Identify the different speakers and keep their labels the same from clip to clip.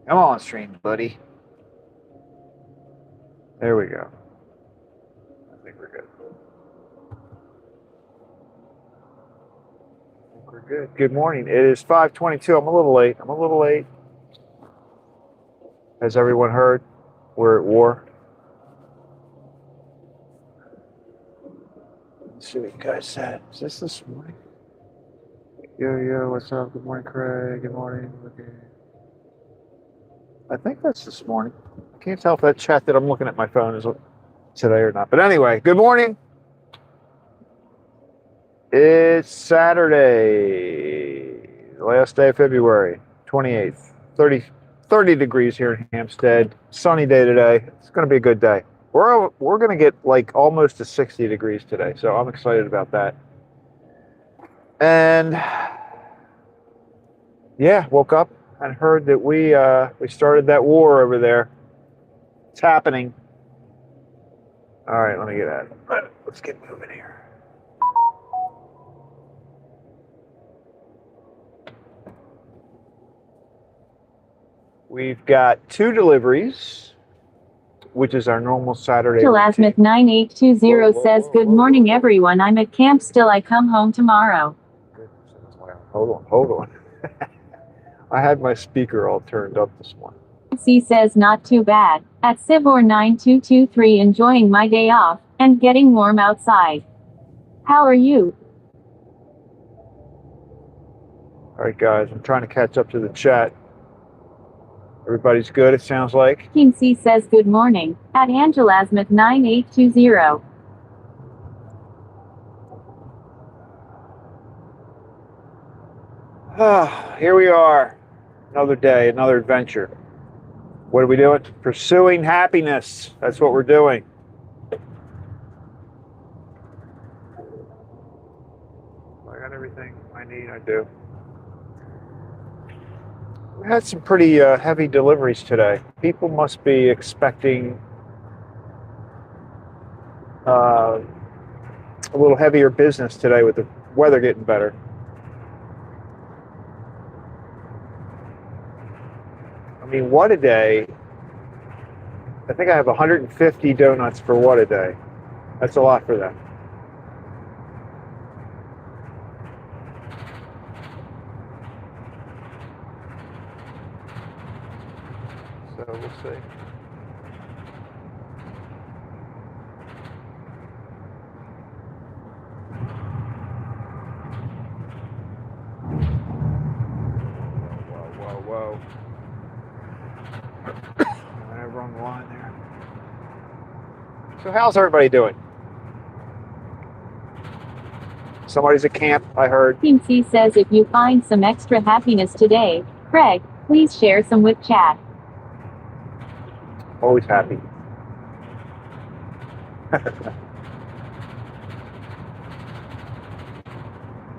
Speaker 1: Come on, stream, buddy. There we go. I think we're good. We're good. Good morning. It is 5:22. I'm a little late. Has everyone heard? We're at war. Let's see what you guys said. Is this morning? Yo, what's up? Good morning, Craig. Good morning. Okay. I think that's this morning. I can't tell if that chat that I'm looking at my phone is today or not. But anyway, good morning. It's Saturday, the last day of February, 28th. 30 degrees here in Hampstead. Sunny day today. It's going to be a good day. We're going to get like almost to 60 degrees today, so I'm excited about that. And yeah, woke up and heard that we started that war over there. It's happening. All right, let me get at it. Let's get moving here. We've got 2 deliveries, which is our normal Saturday.
Speaker 2: Alasmith 9820 says, "Good morning, everyone. I'm at camp still. I come home tomorrow."
Speaker 1: Hold on. I had my speaker all turned up this morning.
Speaker 2: C says, "Not too bad. At Sivor 9223, enjoying my day off and getting warm outside. How are you?"
Speaker 1: All right, guys, I'm trying to catch up to the chat. Everybody's good, it sounds like.
Speaker 2: Team C says, "Good morning. At Angelasmith 9820.
Speaker 1: Here we are. Another day, another adventure. What are we doing? Pursuing happiness. That's what we're doing. I got everything I need, I do. We had some pretty heavy deliveries today. People must be expecting a little heavier business today with the weather getting better. I mean, what a day. I think I have 150 donuts for what a day. That's a lot for them. So we'll see. Whoa. Whatever on the line there. So how's everybody doing? Somebody's at camp, I heard.
Speaker 2: Team C says, "If you find some extra happiness today, Craig, please share some with chat."
Speaker 1: Always happy.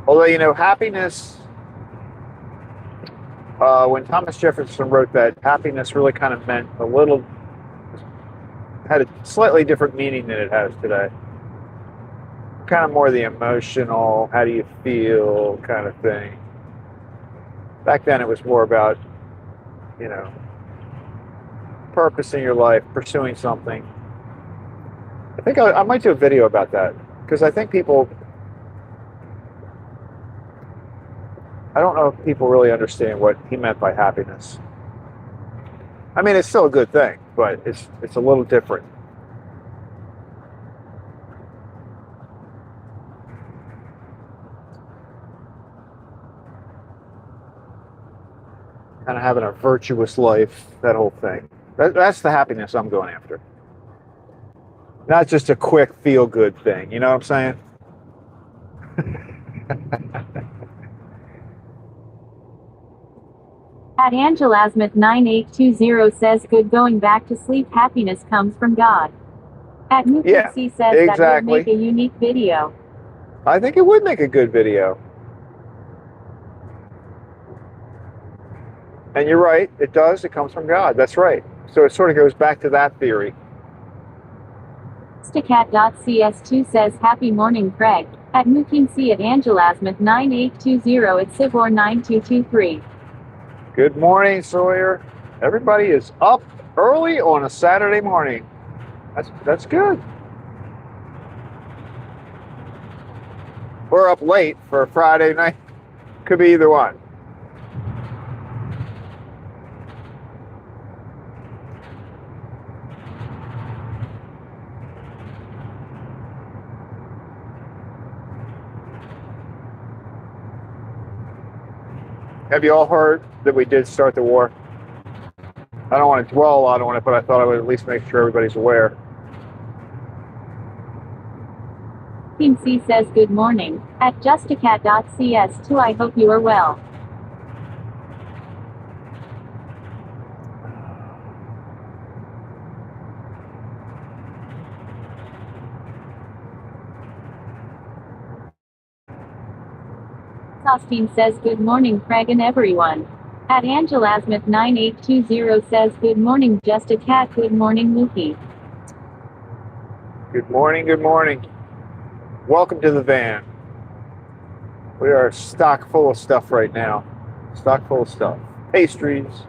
Speaker 1: Although, you know, happiness, when Thomas Jefferson wrote that, happiness really kind of meant had a slightly different meaning than it has today. Kind of more the emotional, how do you feel kind of thing. Back then it was more about, you know, purpose in your life, pursuing something. I think I might do a video about that, because I think I don't know if people really understand what he meant by happiness. I mean, it's still a good thing, but it's a little different. Kind of having a virtuous life, that whole thing. That's the happiness I'm going after. Not just a quick feel-good thing, you know what I'm saying?
Speaker 2: At Angelasmith 9820 says, "Good, going back to sleep. Happiness comes from God." At Nuki C says,
Speaker 1: exactly.
Speaker 2: "That would make a unique video."
Speaker 1: I think it would make a good video. And you're right, it does. It comes from God. That's right. So it sort of goes back to that theory.
Speaker 2: Stacat.cs2 says, "Happy morning, Craig. At Nuking C at Angelasmith 9820 at Sivor 9223.
Speaker 1: Good morning, Sawyer. Everybody is up early on a Saturday morning. That's good. Or up late for a Friday night. Could be either one. Have you all heard that we did start the war? I don't want to dwell a lot on it, but I thought I would at least make sure everybody's aware.
Speaker 2: Team C says good morning. At justacat.cs2 I hope you are well. Sostine says good morning Craig and everyone. At AngelaSmith9820 says good morning Just a Cat. Good morning Mookie.
Speaker 1: Good morning, good morning. Welcome to the van. We are stock full of stuff right now. Stock full of stuff. Pastries,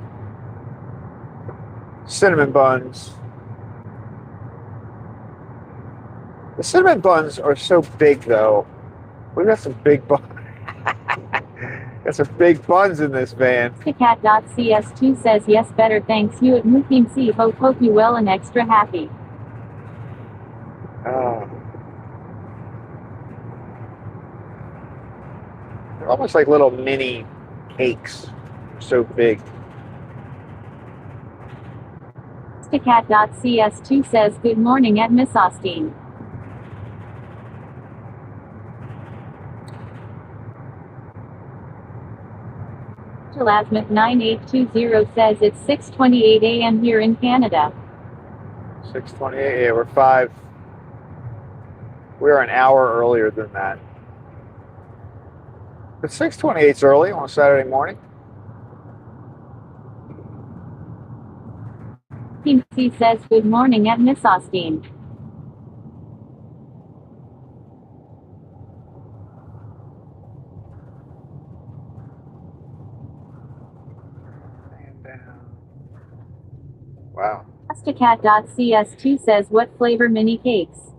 Speaker 1: cinnamon buns. The cinnamon buns are so big though. We've got some big buns. Got some big buns in this van.
Speaker 2: Cat.cs2 says yes better thanks you at Mookie C. Hope you well and extra happy.
Speaker 1: They're almost like little mini cakes. They're so big.
Speaker 2: Cat.cs2 says good morning at Miss Austin. Lasmith9820 says it's 6:28 a.m. here in Canada.
Speaker 1: 6:28. Yeah, we're an hour earlier than that. But 6:28 is early on a Saturday morning.
Speaker 2: Team C says good morning at Miss Austin.
Speaker 1: Wow.
Speaker 2: Justacat.cs2 says what flavor mini cakes?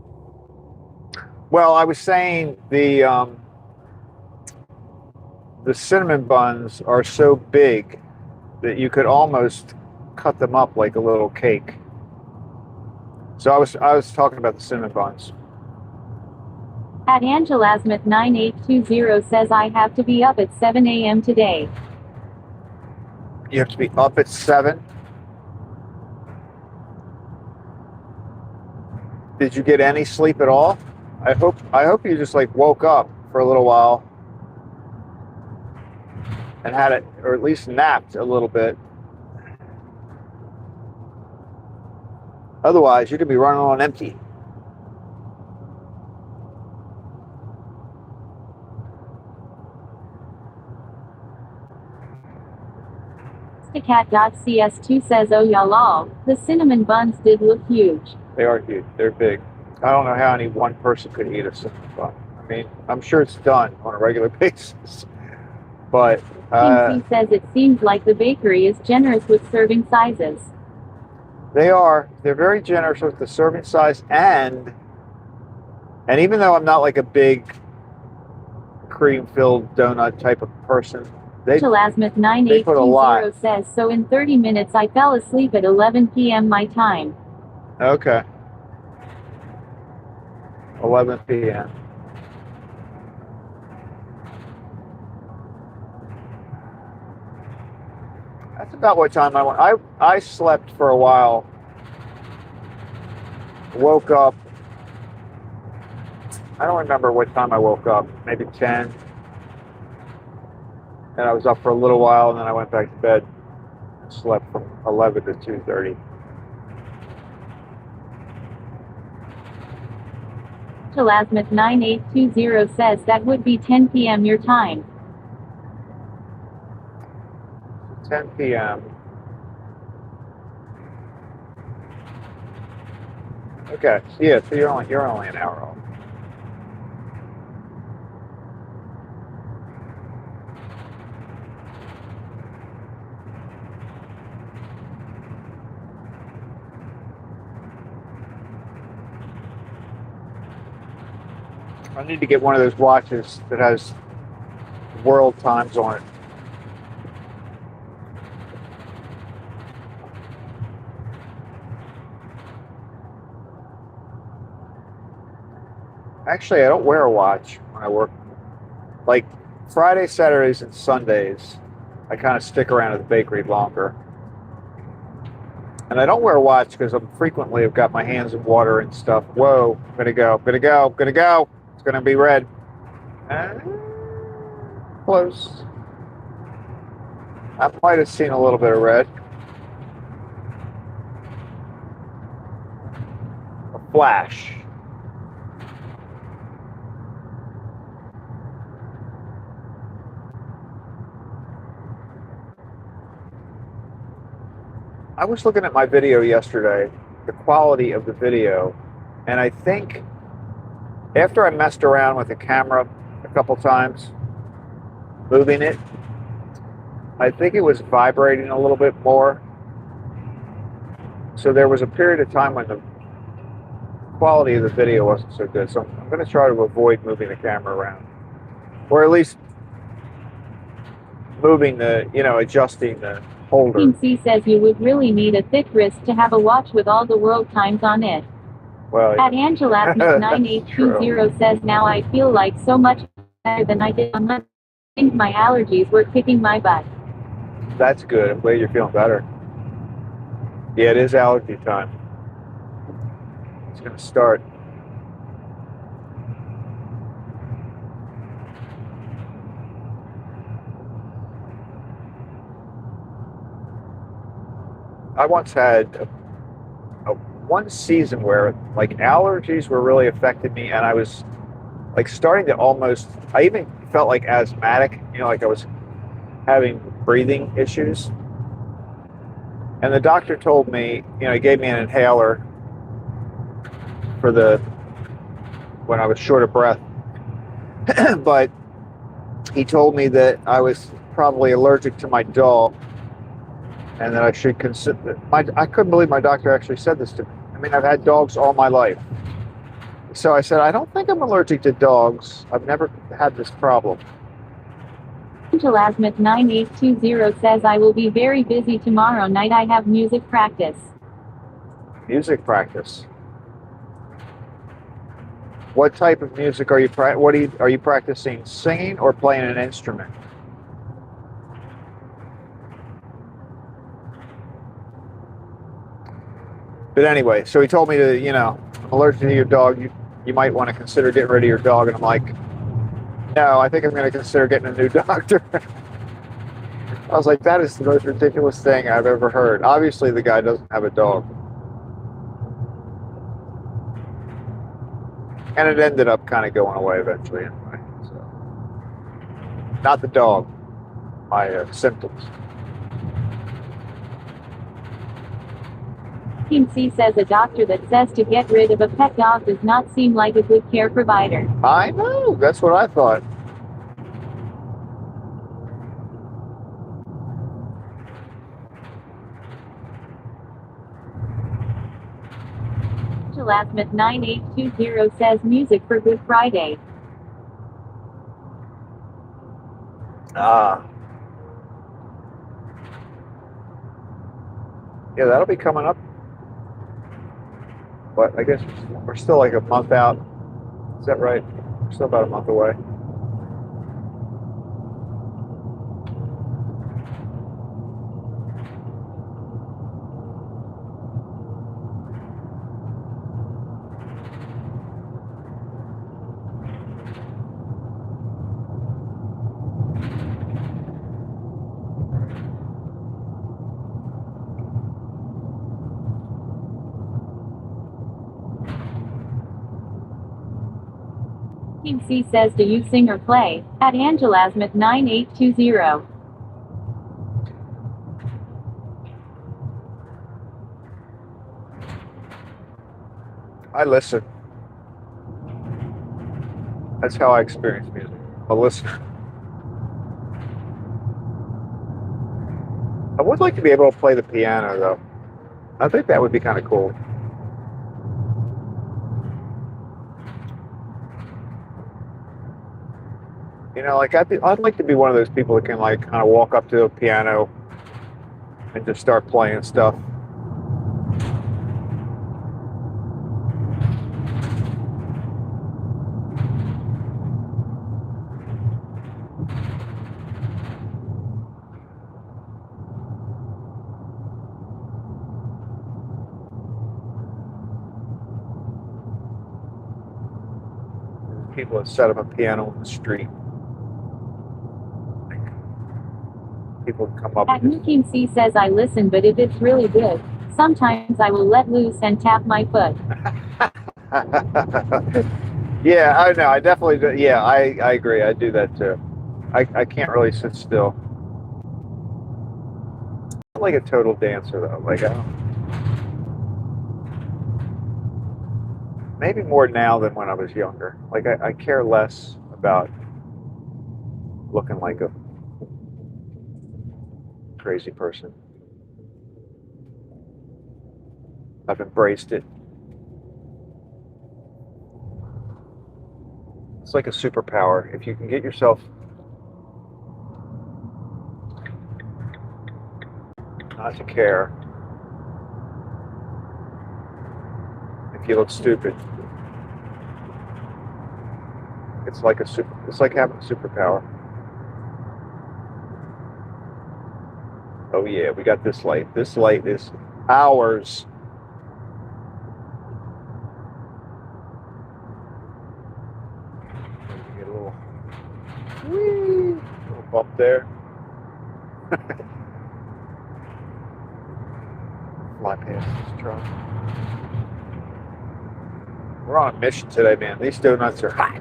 Speaker 1: Well, I was saying the cinnamon buns are so big that you could almost cut them up like a little cake. So I was talking about the cinnamon buns.
Speaker 2: At AngelaSmith9820 says I have to be up at 7 a.m. today.
Speaker 1: You have to be up at 7? Did you get any sleep at all? I hope you just like woke up for a little while and had it, or at least napped a little bit. Otherwise, you could be running on empty.
Speaker 2: Cat.cs2 says oh y'all, the cinnamon buns did look huge.
Speaker 1: They are huge. They're big. I don't know how any one person could eat a cinnamon bun. I mean, I'm sure it's done on a regular basis. But
Speaker 2: Team C says it seems like the bakery is generous with serving sizes.
Speaker 1: they are. They're very generous with the serving size, and even though I'm not like a big cream-filled donut type of person, they put a lot.
Speaker 2: Lasmith9820 says so in 30 minutes I fell asleep at 11 p.m. my time.
Speaker 1: Okay. 11 p.m. That's about what time I went. I slept for a while. Woke up. I don't remember what time I woke up. Maybe 10. And I was up for a little while, and then I went back to bed and slept from 11 to 2:30.
Speaker 2: Lasmith9820 says that would be 10 p.m. your time.
Speaker 1: 10 p.m. Okay, so yeah, so you're only an hour off. I need to get one of those watches that has world times on it. Actually, I don't wear a watch when I work. Like Fridays, Saturdays, and Sundays, I kind of stick around at the bakery longer. And I don't wear a watch because I've got my hands in water and stuff. Whoa, I'm gonna go. It's gonna be red. Close. I might have seen a little bit of red. A flash. I was looking at my video yesterday, the quality of the video, and I think after I messed around with the camera a couple times, moving it, I think it was vibrating a little bit more. So there was a period of time when the quality of the video wasn't so good. So I'm going to try to avoid moving the camera around, or at least moving adjusting the holder.
Speaker 2: Team C says you would really need a thick wrist to have a watch with all the world times on it.
Speaker 1: Well,
Speaker 2: At Angela 9820 says, now I feel like so much better than I did on Monday. I think my allergies were kicking my butt.
Speaker 1: That's good. I'm glad you're feeling better. Yeah, it is allergy time. It's going to start. I once had one season where like allergies were really affecting me, and I was like starting to I even felt like asthmatic, like I was having breathing issues. And the doctor told me, he gave me an inhaler when I was short of breath. But he told me that I was probably allergic to my dog, and that I should consider. I couldn't believe my doctor actually said this to me. I mean, I've had dogs all my life. So I said, I don't think I'm allergic to dogs. I've never had this problem.
Speaker 2: Angela 9820 says, I will be very busy tomorrow night. I have music practice.
Speaker 1: Music practice. What type of music are you practicing? Singing or playing an instrument? But anyway, so he told me to, I'm allergic to your dog. You might want to consider getting rid of your dog. And I'm like, no, I think I'm going to consider getting a new doctor. I was like, that is the most ridiculous thing I've ever heard. Obviously, the guy doesn't have a dog. And it ended up kind of going away eventually anyway. So, not the dog, my symptoms.
Speaker 2: Team C says a doctor that says to get rid of a pet dog does not seem like a good care provider.
Speaker 1: I know, that's what I thought.
Speaker 2: Lasmith 9820 says music for Good Friday.
Speaker 1: Yeah, that'll be coming up. But I guess we're still like a month out. Is that right? We're still about a month away.
Speaker 2: Team C says, do you sing or play? At Angelasmith 9820.
Speaker 1: I listen. That's how I experience music. A listener. I would like to be able to play the piano, though. I think that would be kind of cool. You know, like I'd like to be one of those people that can like kind of walk up to a piano and just start playing stuff. People that set up a piano in the street. Like, people come up
Speaker 2: At
Speaker 1: and just,
Speaker 2: Nukim C says I listen, but if it's really good, sometimes I will let loose and tap my foot.
Speaker 1: yeah, I know. I definitely do. Yeah, I agree. I do that too. I can't really sit still. I'm like a total dancer though. Like I don't, maybe more now than when I was younger. Like I care less about looking like a crazy person. I've embraced it. It's like a superpower. If you can get yourself not to care, if you look stupid, it's like it's like having a superpower. Oh yeah, we got this light. This light is ours. Get a little, little bump there. Fly past this truck. We're on a mission today, man. These donuts are hot.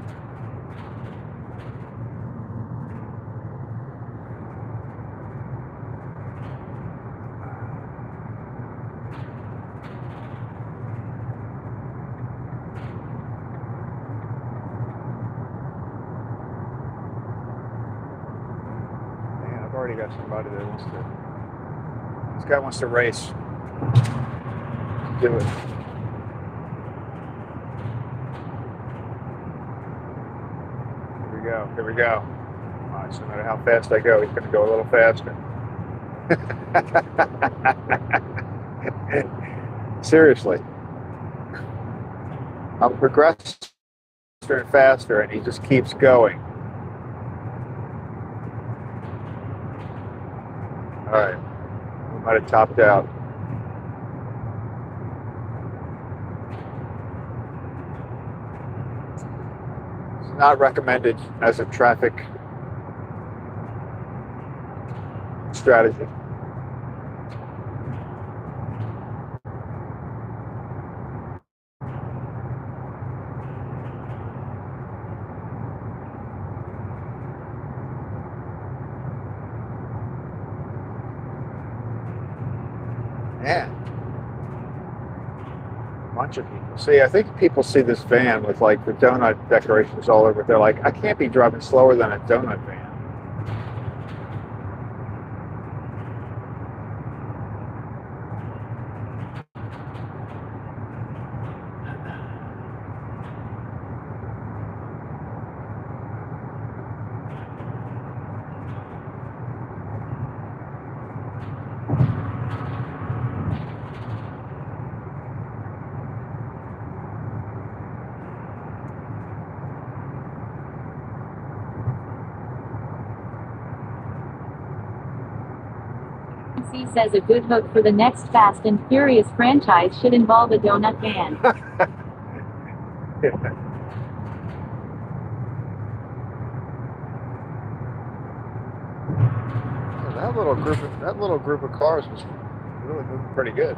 Speaker 1: Man, I've already got somebody that wants to. This guy wants to race. Do it. Here we go. Here we go. All right, so no matter how fast I go, he's going to go a little faster. Seriously. I'm progressing faster and faster, and he just keeps going. All right. We might have topped out. It's not recommended as a traffic strategy. Man, a bunch of people. See, I think people see this van with like the donut decorations all over it. They're like, I can't be driving slower than a donut van.
Speaker 2: C says a good hook for the next Fast and Furious franchise should involve a donut van. That little group of cars was really moving pretty good.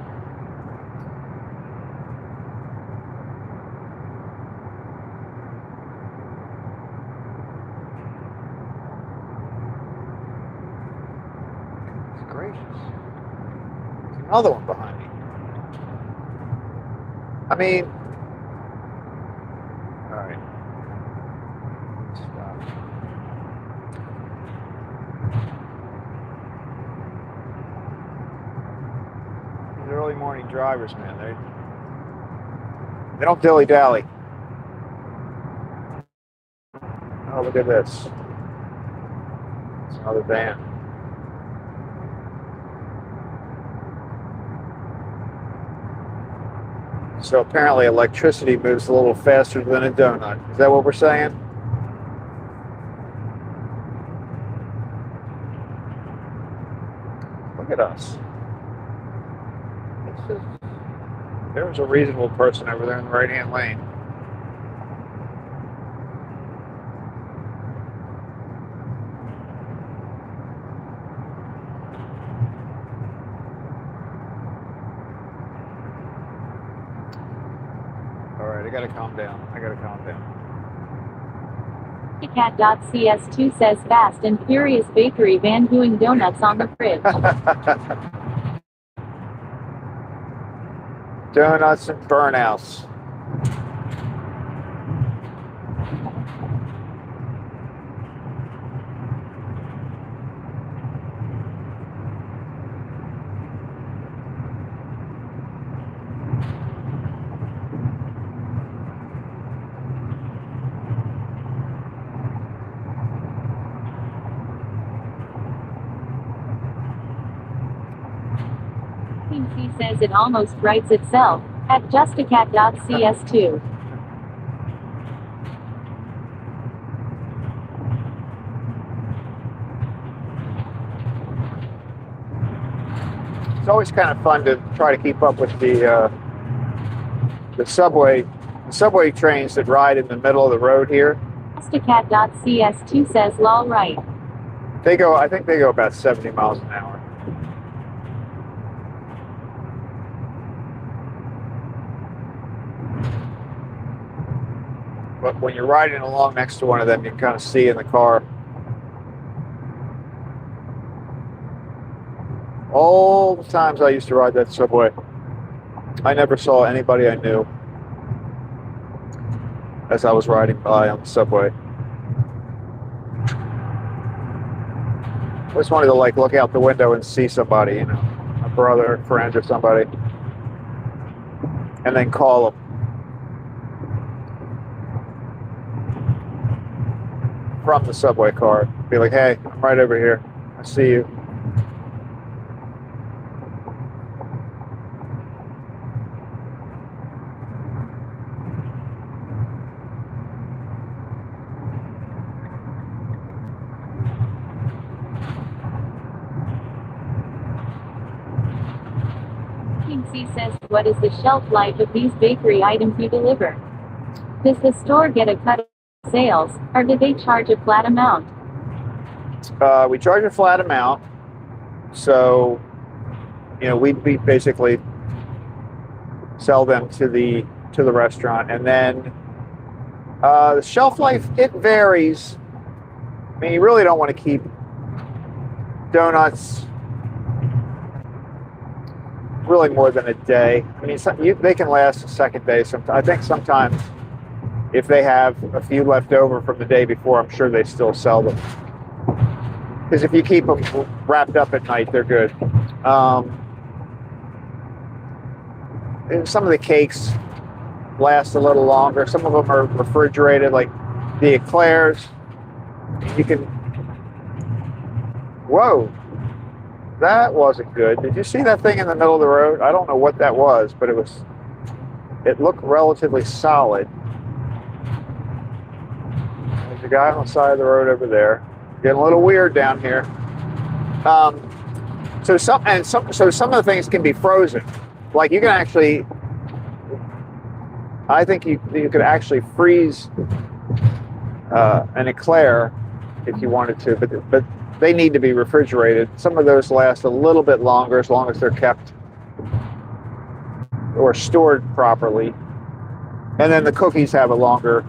Speaker 2: It's gracious. There's another one behind me. I mean, all right. Stop. These early morning drivers, man, they don't dilly-dally. Oh, look at this.
Speaker 1: It's another van. So apparently electricity moves a little faster than a donut. Is that what we're saying? Look at us. There's a reasonable person over there in the right-hand lane. All right, I gotta calm down.
Speaker 2: Cat.cs2 says Fast and Furious Bakery van doing donuts on the fridge.
Speaker 1: Donuts and burnouts.
Speaker 2: He says it almost writes itself at justacat.cs2.
Speaker 1: It's always kind of fun to try to keep up with the subway trains that ride in the middle of the road here.
Speaker 2: Justacat.cs2 says lol right.
Speaker 1: I think they go about 70 miles an hour. But when you're riding along next to one of them, you can kind of see in the car. All the times I used to ride that subway, I never saw anybody I knew as I was riding by on the subway. I always wanted to look out the window and see somebody, you know, a brother, a friend, or somebody, and then call them. From the subway car, be like, hey, I'm right over here. I see you.
Speaker 2: C says, what is the shelf life of these bakery items you deliver? Does the store get a cut of sales, or do they charge a flat amount?
Speaker 1: We charge a flat amount, so we basically sell them to the restaurant, and then the shelf life, it varies. I mean, you really don't want to keep donuts really more than a day. I mean, they can last a second day. I think sometimes if they have a few left over from the day before, I'm sure they still sell them. Because if you keep them wrapped up at night, they're good. And some of the cakes last a little longer. Some of them are refrigerated, like the eclairs. You can... Whoa! That wasn't good. Did you see that thing in the middle of the road? I don't know what that was, but it looked relatively solid. There's a guy on the side of the road over there. Getting a little weird down here. So some of the things can be frozen. Like you can actually, I think you could actually freeze an eclair if you wanted to, but they need to be refrigerated. Some of those last a little bit longer as long as they're kept or stored properly. And then the cookies have a longer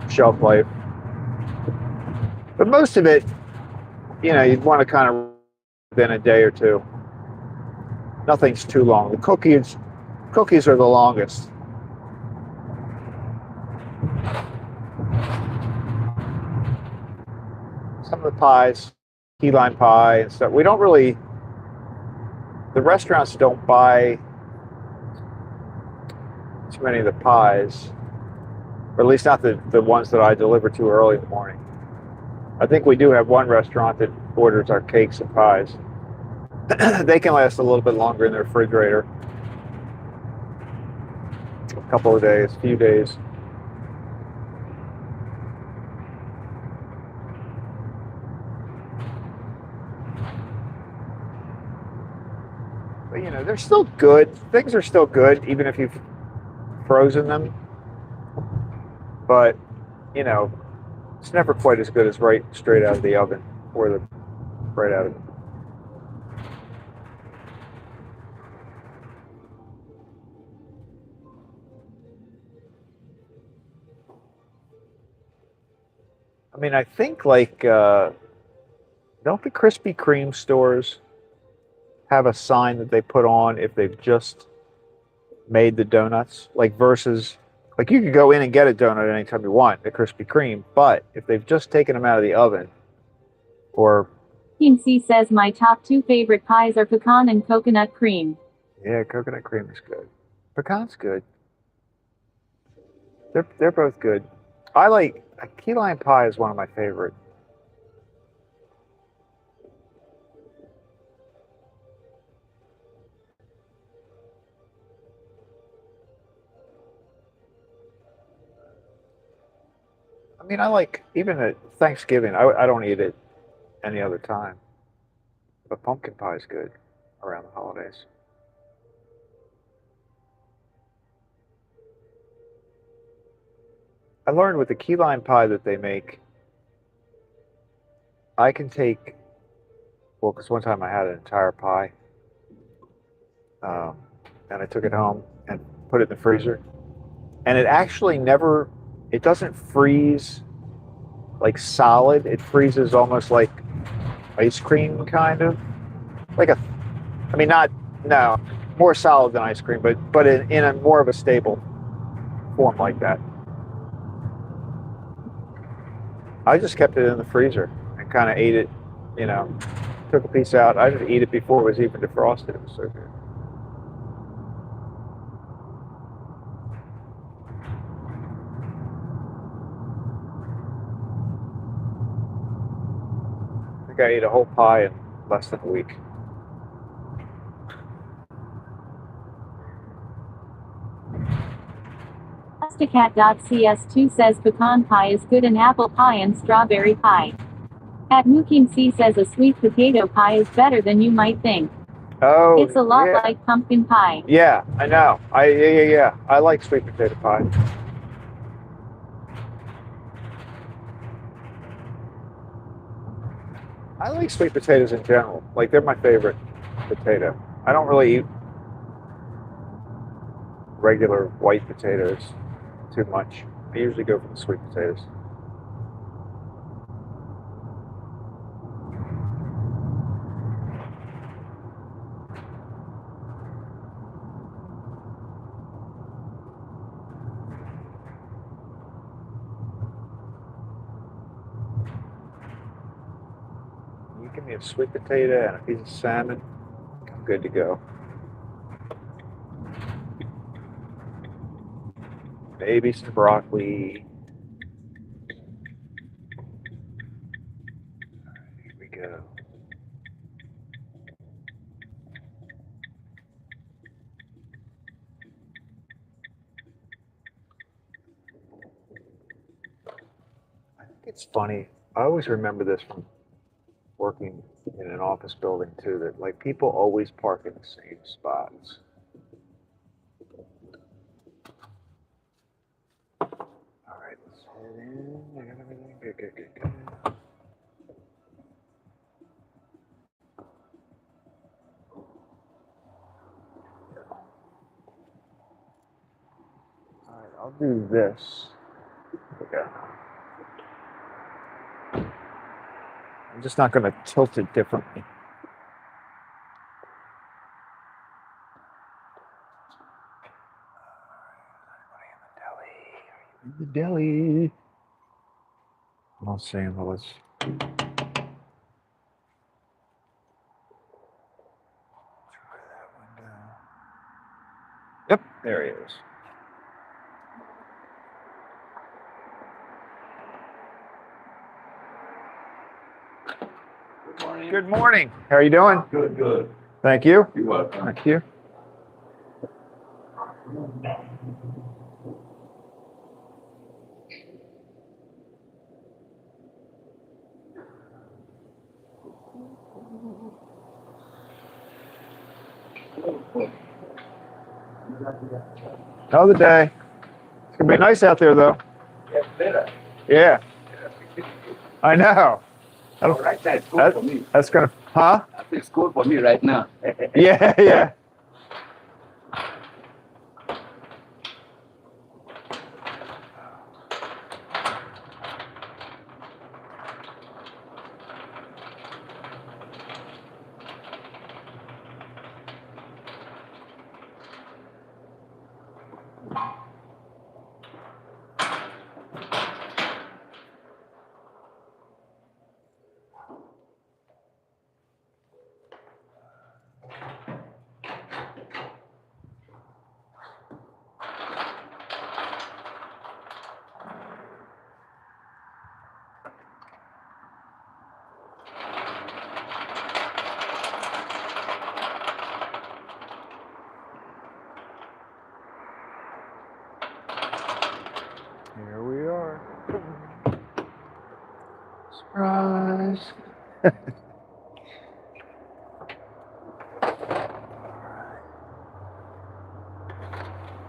Speaker 1: shelf life. But most of it, you'd want to kind of within a day or two. Nothing's too long. The cookies are the longest. Some of the pies, key lime pie and stuff, the restaurants don't buy too many of the pies, or at least not the ones that I deliver to early in the morning. I think we do have one restaurant that orders our cakes and pies. They can last a little bit longer in the refrigerator. A couple of days, few days. But you know, they're still good. Things are still good, even if you've frozen them. But you know, it's never quite as good as right straight out of the oven or the right out of it. I mean, I think like don't the Krispy Kreme stores have a sign that they put on if they've just made the donuts? Like versus like you could go in and get a donut anytime you want at Krispy Kreme, but if they've just taken them out of the oven or
Speaker 2: C says my top 2 favorite pies are pecan and coconut cream.
Speaker 1: yeah, coconut cream is good. Pecan's good. They're both good. I like a key lime pie is one of my favorite. I mean, I like even at Thanksgiving. I don't eat it any other time, but pumpkin pie is good around the holidays. I learned with the key lime pie that they make, I can take well, because one time I had an entire pie, um, and I took it home and put it in the freezer, and it actually never, it doesn't freeze like solid. It freezes almost like ice cream, kind of like a. I mean, not no, more solid than ice cream, but in a more of a stable form like that. I just kept it in the freezer and kind of ate it, you know, took a piece out. I didn't eat it before it was even defrosted. It was so good. I think I ate a whole pie in less than a week.
Speaker 2: Pastacat.cs2 says pecan pie is good and apple pie and strawberry pie. At Mooking C says a sweet potato pie is better than you might think.
Speaker 1: Oh,
Speaker 2: It's a lot
Speaker 1: yeah.
Speaker 2: like pumpkin pie.
Speaker 1: Yeah, I know. Yeah. I like sweet potato pie. I like sweet potatoes in general. Like they're my favorite potato. I don't really eat regular white potatoes too much. I usually go for the sweet potatoes. You give me a sweet potato and a piece of salmon, I'm good to go. Maybe some broccoli. Here we go. I think it's funny. I always remember this from working in an office building too, that like people always park in the same spots. All right, let's head in. I got everything. Good. All right, I'll do this. Okay. I'm just not going to tilt it differently. In the deli. I'm not saying, well, let's. Yep, there he is. Good morning. How are you doing?
Speaker 3: Good, good.
Speaker 1: Thank you.
Speaker 3: You're welcome.
Speaker 1: Thank you. Another day. It's gonna be nice out there, though. Yeah, I know.
Speaker 3: Right now, it's good for me.
Speaker 1: That's gonna, huh?
Speaker 3: I think it's good for me right now.
Speaker 1: Yeah, yeah. Here we are. Surprise.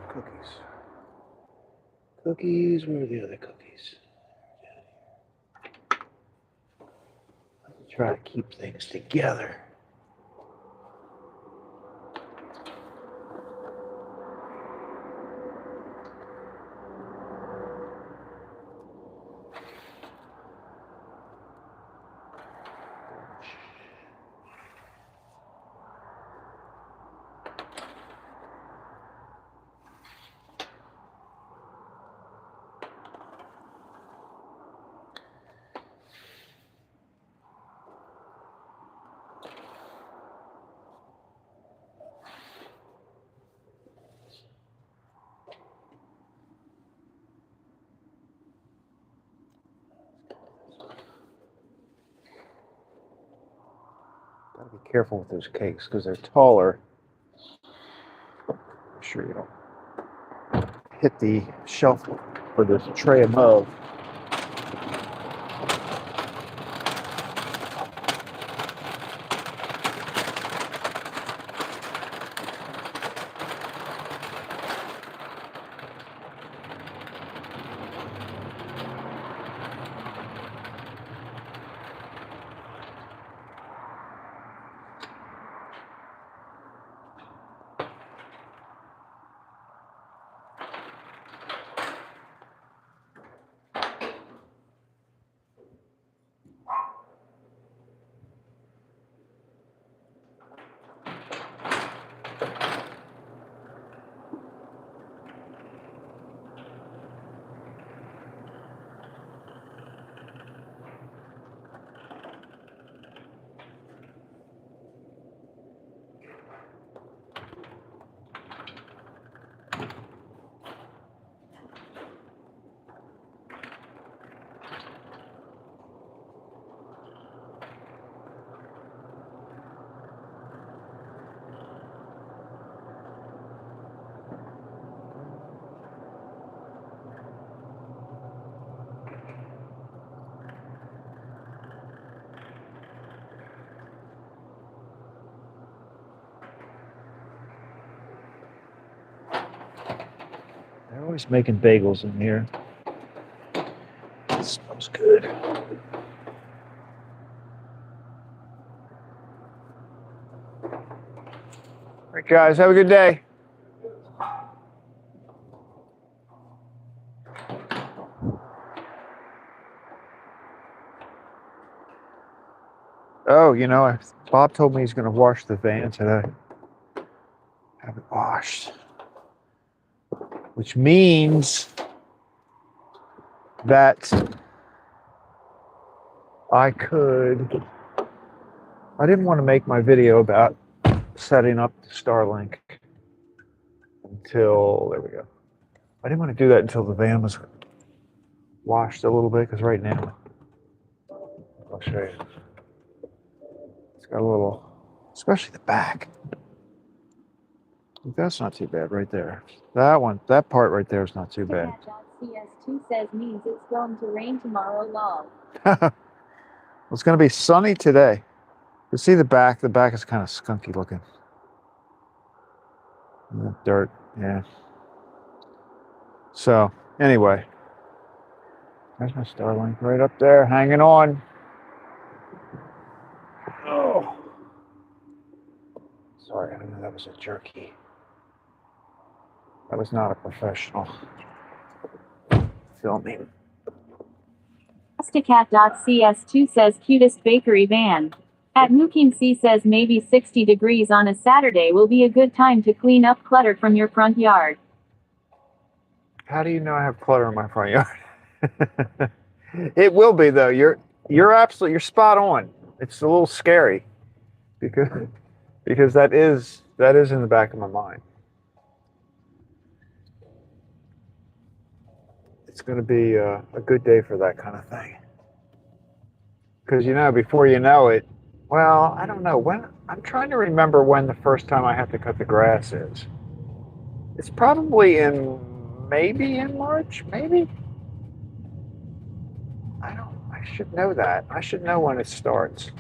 Speaker 1: Cookies. Cookies, where are the other cookies? Let's try to keep things together. Gotta be careful with those cakes because they're taller. Make sure you don't hit the shelf or the tray above. They're always making bagels in here. It smells good. All right, guys, have a good day. Oh, you know, Bob told me he's going to wash the van today. Have it washed. Which means that I didn't want to make my video about setting up the Starlink until, there we go. I didn't want to do that until the van was washed a little bit, because right now, I'll show you. It's got a little, especially the back. That's not too bad right there. That one, that part right there is not too bad.
Speaker 2: CS2 says means it's going to rain tomorrow, lol.
Speaker 1: It's going to be sunny today. You see the back? The back is kind of skunky looking. And the dirt, yeah. So, anyway. There's my Starlink right up there, hanging on. Oh. Sorry, I know that was a jerky. That was not a professional filming.
Speaker 2: Pastacat.cs2 says cutest bakery van. At Mooking C says maybe 60 degrees on a Saturday will be a good time to clean up clutter from your front yard.
Speaker 1: How do you know I have clutter in my front yard? It will be though. You're you're spot on. It's a little scary because that is in the back of my mind. It's going to be a good day for that kind of thing. Because before you know it, well, I don't know when. I'm trying to remember when the first time I have to cut the grass is. It's probably maybe in March, maybe. I should know that. I should know when it starts.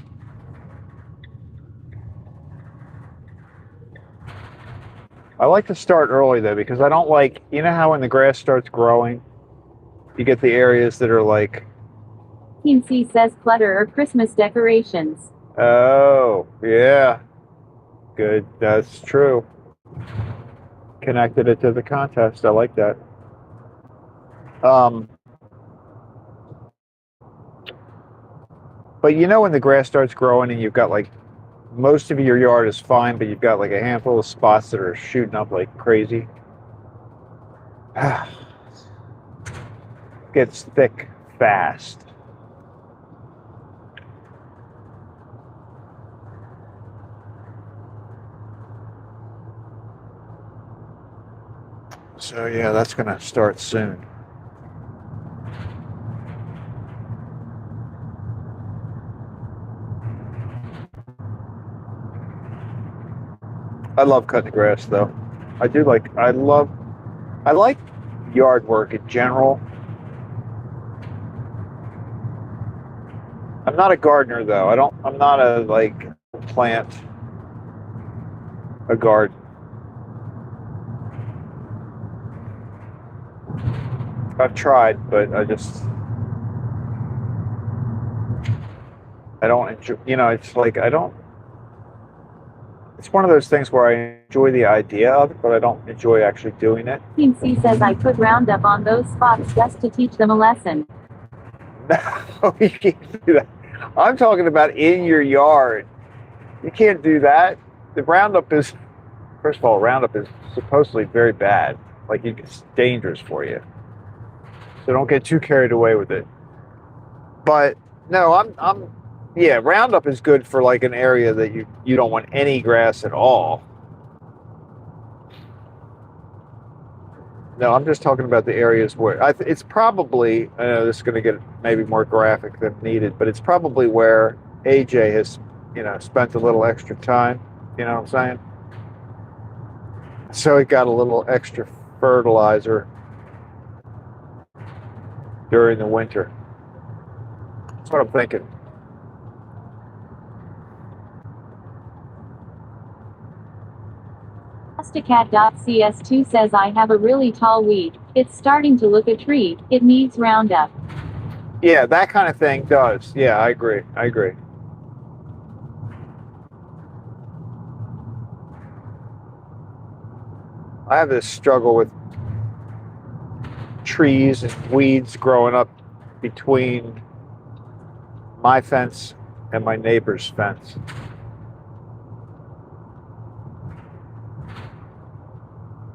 Speaker 1: I like to start early though because I don't like, how when the grass starts growing, you get the areas that are like.
Speaker 2: Team C says clutter or Christmas decorations.
Speaker 1: Oh, yeah. Good. That's true. Connected it to the contest. I like that. But when the grass starts growing and you've got like most of your yard is fine, but you've got like a handful of spots that are shooting up like crazy. Gets thick fast. So yeah, that's going to start soon. I love cutting the grass though. I like yard work in general. I'm not a gardener though. I'm not a plant a garden. I've tried, but I don't enjoy, it's one of those things where I enjoy the idea of it, but I don't enjoy actually doing it.
Speaker 2: Team C says I put Roundup on those spots just to teach them a lesson.
Speaker 1: No, you can't do that. I'm talking about in your yard. You can't do that. The Roundup is, first of all, Roundup is supposedly very bad. It's dangerous for you. So don't get too carried away with it. But no, yeah, Roundup is good for an area that you don't want any grass at all. No, I'm just talking about the areas where it's probably, I know this is going to get maybe more graphic than needed, but it's probably where AJ has, spent a little extra time, you know what I'm saying? So it got a little extra fertilizer during the winter. That's what I'm thinking.
Speaker 2: Pastacat.cs2 says I have a really tall weed. It's starting to look a tree. It needs Roundup.
Speaker 1: Yeah, that kind of thing does. Yeah, I agree. I have this struggle with trees and weeds growing up between my fence and my neighbor's fence.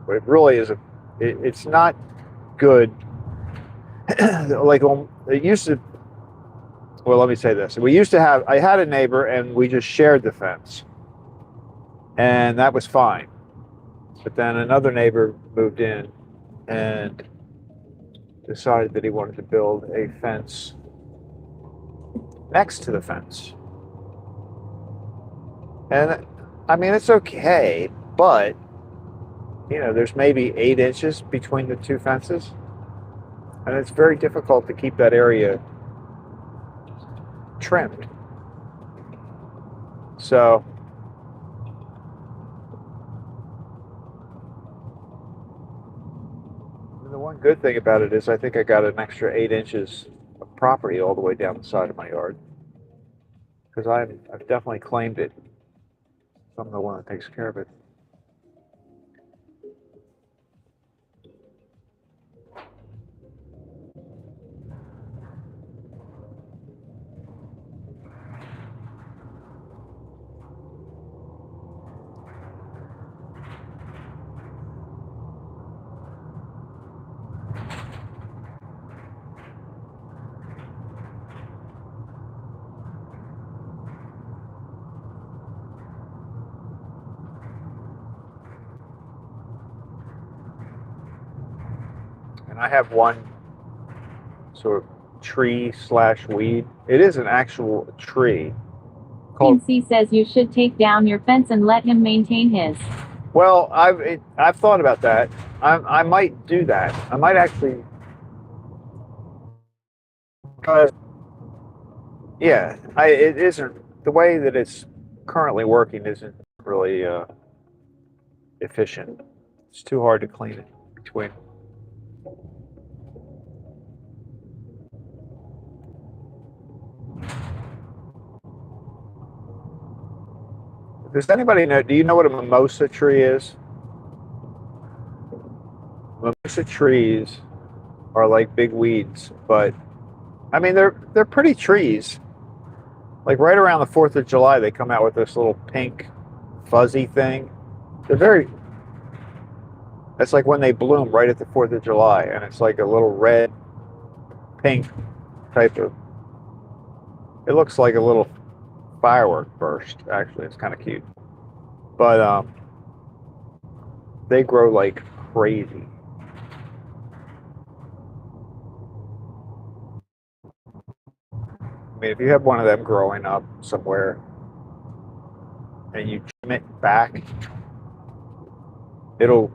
Speaker 1: But it really is it's not good. It used to, well, let me say this. I had a neighbor and we just shared the fence. And that was fine. But then another neighbor moved in and decided that he wanted to build a fence next to the fence. And I mean, it's okay, but there's maybe 8 inches between the two fences, and it's very difficult to keep that area trimmed. So the one good thing about it is I think I got an extra 8 inches of property all the way down the side of my yard because I've definitely claimed it. I'm the one that takes care of it. And I have one sort of tree slash weed. It is an actual tree called.
Speaker 2: C says you should take down your fence and let him maintain his.
Speaker 1: Well, I've thought about that. I might do that. I might actually, because it isn't the way that it's currently working isn't really efficient. It's too hard to clean it between. Does anybody know? Do you know what a mimosa tree is? Mimosa trees are like big weeds, but I mean they're pretty trees. Like right around the 4th of July, they come out with this little pink, fuzzy thing. It's like when they bloom right at the 4th of July, and it's like a little red, pink type of. It looks like a little firework burst. Actually, it's kind of cute, but they grow like crazy. I mean, if you have one of them growing up somewhere and you trim it back, it'll,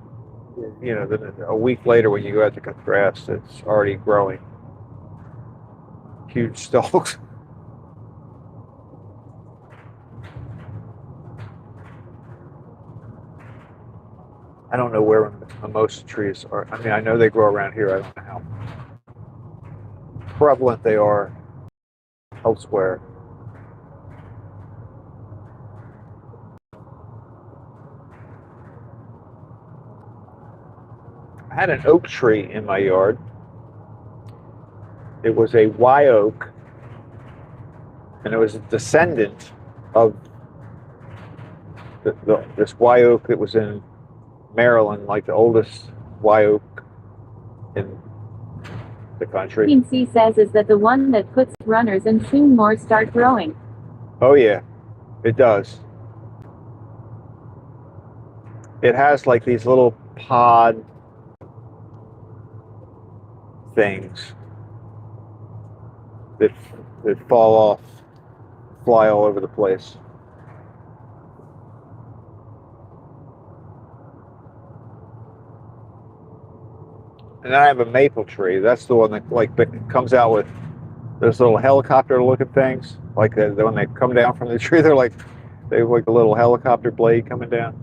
Speaker 1: then a week later when you go out to cut grass, it's already growing huge stalks. I don't know where mimosa trees are. I mean, I know they grow around here. I don't know how prevalent they are elsewhere. I had an oak tree in my yard. It was a Y oak, and it was a descendant of this Y oak that was in Maryland, like the oldest Y oak in the country.
Speaker 2: Team C says is that the one that puts runners and soon more start growing.
Speaker 1: Oh yeah, it does. It has like these little pod things that fall off, fly all over the place. And I have a maple tree. That's the one that comes out with those little helicopter-looking things. Like when they come down from the tree, they have like a little helicopter blade coming down.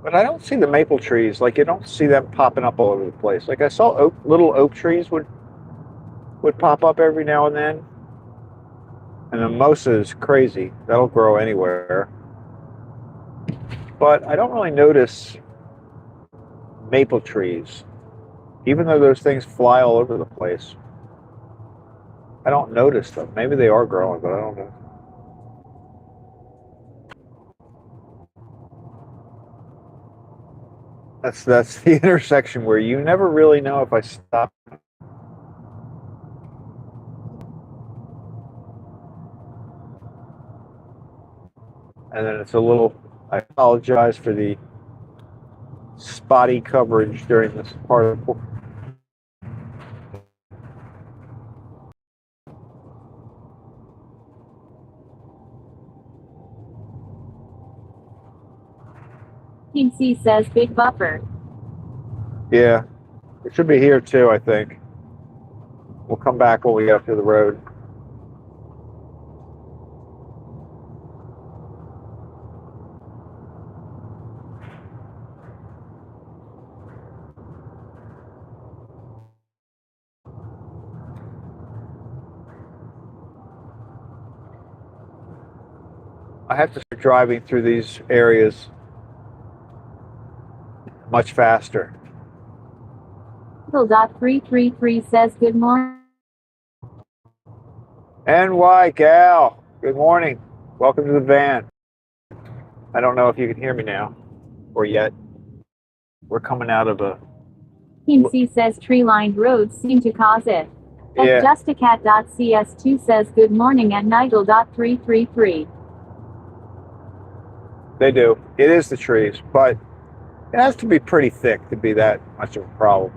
Speaker 1: But I don't see the maple trees. Like, you don't see them popping up all over the place. Like, I saw little oak trees would pop up every now and then. And the mimosa is crazy. That'll grow anywhere. But I don't really notice maple trees. Even though those things fly all over the place. I don't notice them. Maybe they are growing, but I don't know. That's the intersection where you never really know if I stop. and then it's a little. I apologize for the spotty coverage during this part of the.
Speaker 2: Team C says big buffer.
Speaker 1: Yeah, it should be here too, I think. We'll come back when we get up to the road. I have to start driving through these areas much faster.
Speaker 2: Michael.333 says good morning.
Speaker 1: NY Gal, good morning. Welcome to the van. I don't know if you can hear me now or yet. We're coming out of a.
Speaker 2: Team C says tree-lined roads seem to cause it.
Speaker 1: Yeah.
Speaker 2: Justicat.cs2 says good morning at Nigel.333.
Speaker 1: They do. It is the trees, but it has to be pretty thick to be that much of a problem.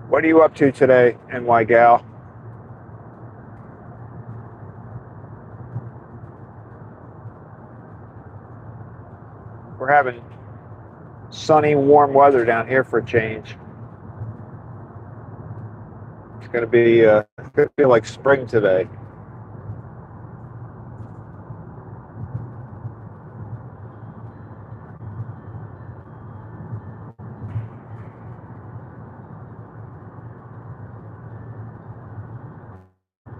Speaker 1: What are you up to today, NY Gal? We're having sunny, warm weather down here for a change. It's going to be, it's going to feel like spring today.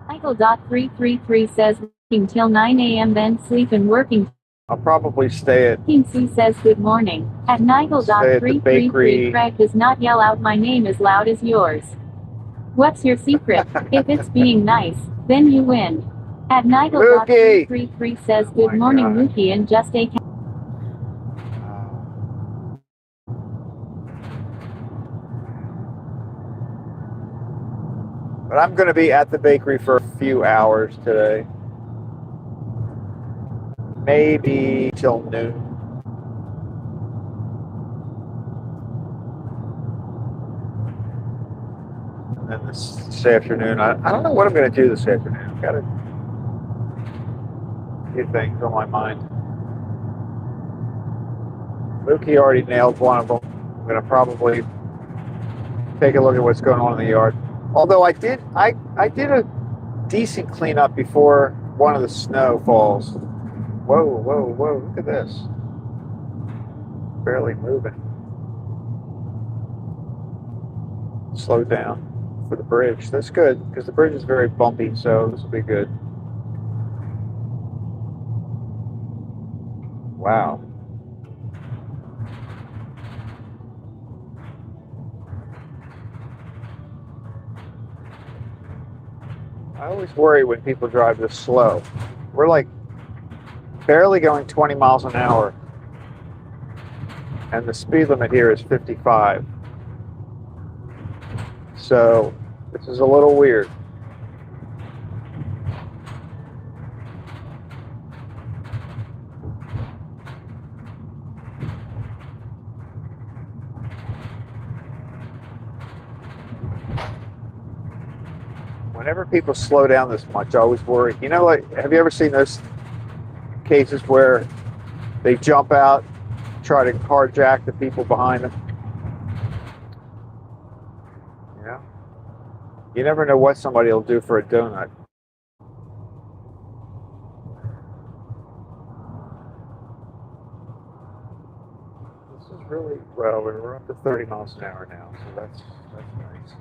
Speaker 2: Michael.333 says working till 9 a.m. then sleep and working.
Speaker 1: I'll probably stay at.
Speaker 2: Team C says good morning. At Nigel.333 Craig does not yell out my name as loud as yours. What's your secret? If it's being nice, then you win. At Nigel.333 says good morning Mookie and just a.
Speaker 1: But I'm going to be at the bakery for a few hours today. Maybe till noon. And then this afternoon, I don't know what I'm going to do this afternoon. I've got a few things on my mind. Mookie already nailed one of them. I'm going to probably take a look at what's going on in the yard. Although I did a decent cleanup before one of the snow falls. Whoa, whoa, whoa, look at this. Barely moving. Slow down for the bridge. That's good, because the bridge is very bumpy, so this will be good. Wow. I always worry when people drive this slow. We're like barely going 20 miles an hour, and the speed limit here is 55. So this is a little weird. Whenever people slow down this much, I always worry. You know, like, have you ever seen those cases where they jump out, try to carjack the people behind them? Yeah. You never know what somebody will do for a donut. This is really, well, we're up to 30 miles an hour now, so that's nice.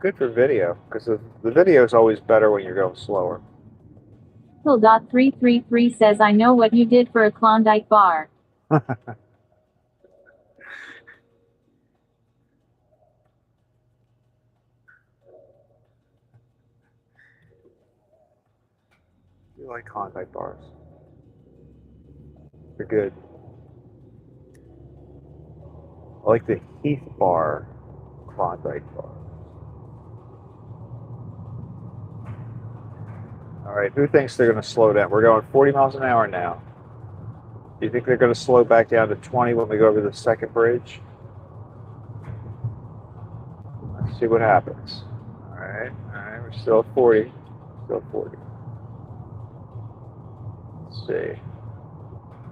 Speaker 1: Good for video, because the video is always better when you're going slower.
Speaker 2: Michael.333 says I know what you did for a Klondike bar.
Speaker 1: You like Klondike bars. They're good. I like the Heath bar, Klondike bar. All right, who thinks they're going to slow down? We're going 40 miles an hour now. Do you think they're going to slow back down to 20 when we go over the second bridge? Let's see what happens. All right, we're still at 40. Still at 40. Let's see.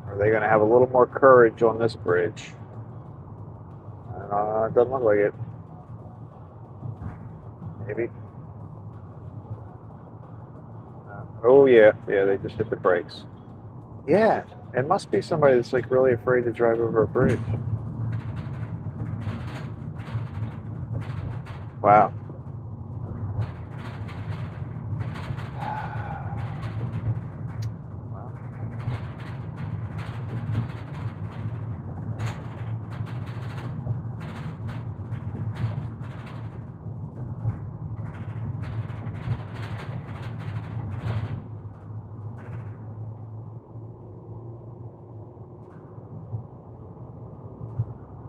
Speaker 1: Are they going to have a little more courage on this bridge? It doesn't look like it. Maybe. Oh yeah, they just hit the brakes. Yeah, it must be somebody that's like really afraid to drive over a bridge. Wow.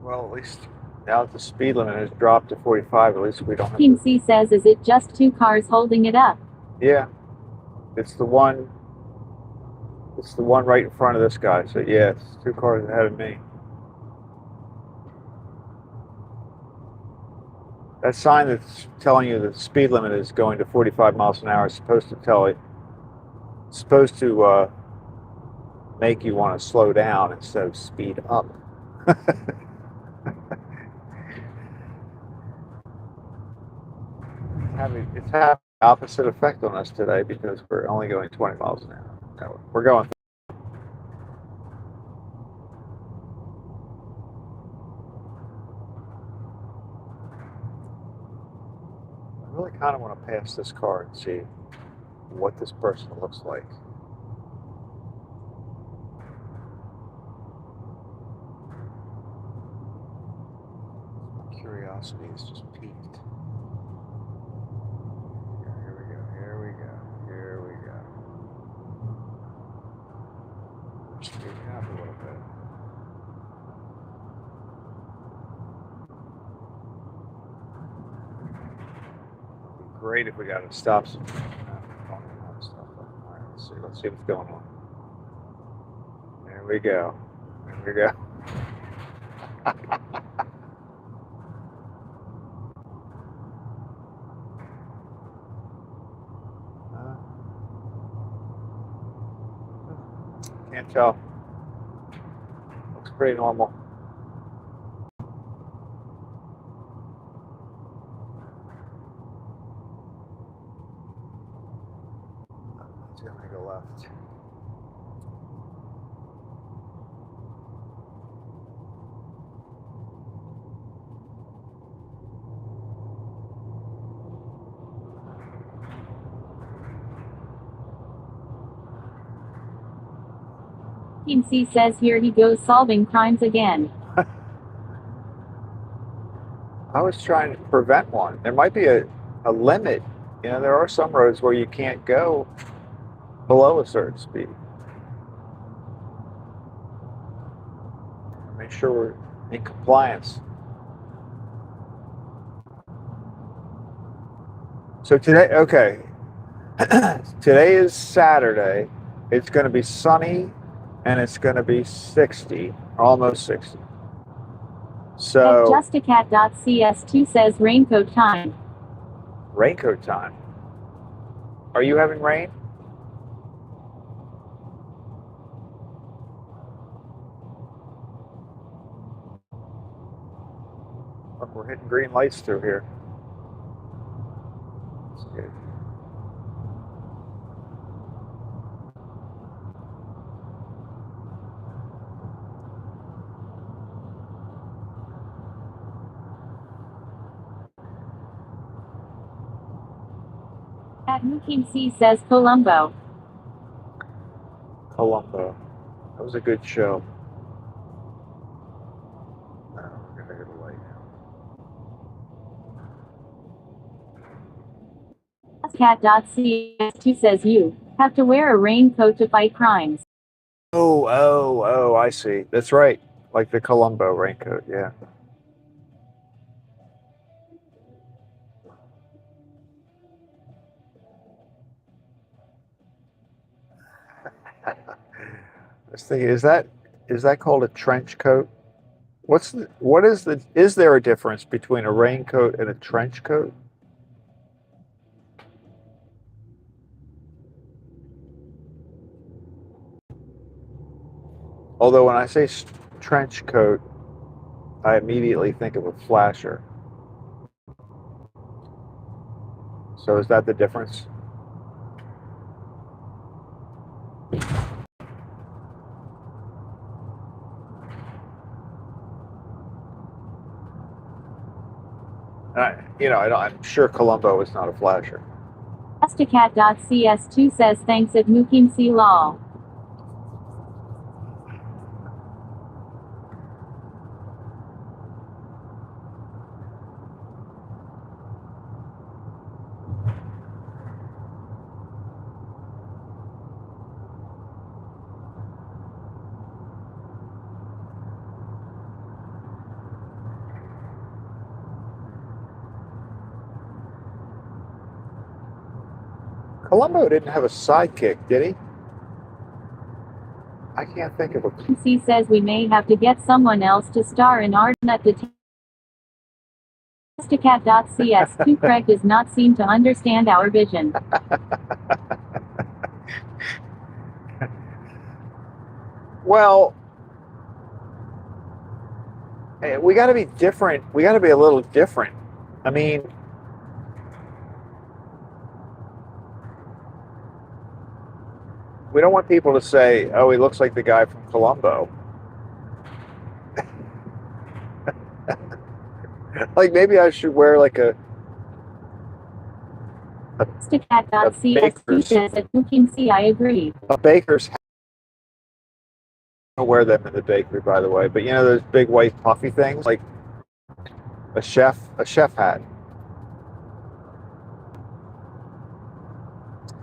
Speaker 1: Well, at least now that the speed limit has dropped to 45, at least we don't have
Speaker 2: Team C says, is it just two cars holding it up?
Speaker 1: Yeah. It's the one right in front of this guy. So yeah, it's two cars ahead of me. That sign that's telling you that the speed limit is going to 45 miles an hour is supposed to tell it. It's supposed to make you want to slow down instead of speed up. It's having the opposite effect on us today because we're only going 20 miles an hour. No, we're going. I really kind of want to pass this car and see what this person looks like. My curiosity is just peaked. Here we go. Speeding up a little bit. It'd be great if we got to stop some. All right, let's see what's going on. There we go. Can't tell. Looks pretty normal. It's gonna go left.
Speaker 2: Team C says here he goes solving crimes again.
Speaker 1: I was trying to prevent one. There might be a limit. You know, there are some roads where you can't go below a certain speed. Make sure we're in compliance. So today, okay, today is Saturday. It's going to be sunny and it's going to be 60, almost 60. So
Speaker 2: Justicat.cs2 says raincoat time.
Speaker 1: Raincoat time. Are you having rain? Look, we're hitting green lights through here. That's good.
Speaker 2: At Mukim C says Colombo.
Speaker 1: Columbo. That was a good show. Oh, we're gonna get away now.
Speaker 2: Cat.cs2 says you have to wear a raincoat to fight crimes.
Speaker 1: Oh, I see. That's right. Like the Columbo raincoat, yeah. I was thinking, is that called a trench coat? Is there a difference between a raincoat and a trench coat? Although when I say trench coat, I immediately think of a flasher. So is that the difference? I'm sure Columbo is not a flasher.
Speaker 2: Esticat.cs2 says thanks at Mukim C. Law.
Speaker 1: Columbo didn't have a sidekick, did he? I can't think of a...
Speaker 2: C says we may have to get someone else to star in Ardnut Detective. Esticat.cs2 Craig does not seem to understand our vision.
Speaker 1: Well, we got to be different. We got to be a little different. I mean, we don't want people to say, oh, he looks like the guy from Columbo. Like maybe I should wear like a
Speaker 2: Esticat.cs2 says at Mukim C. I agree.
Speaker 1: A baker's hat. I don't wear them in the bakery, by the way, but you know those big white puffy things, like a chef hat.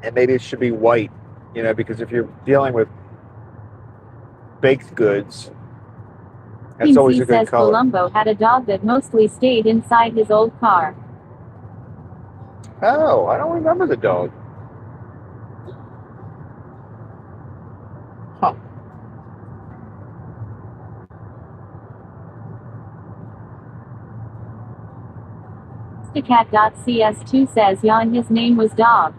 Speaker 1: And maybe it should be white, because if you're dealing with baked goods, that's always a good
Speaker 2: says
Speaker 1: color.
Speaker 2: Columbo had a dog that mostly stayed inside his old car.
Speaker 1: Oh, I don't remember the dog. Huh.
Speaker 2: Esticat.cs2 says Jan, his name was Dog.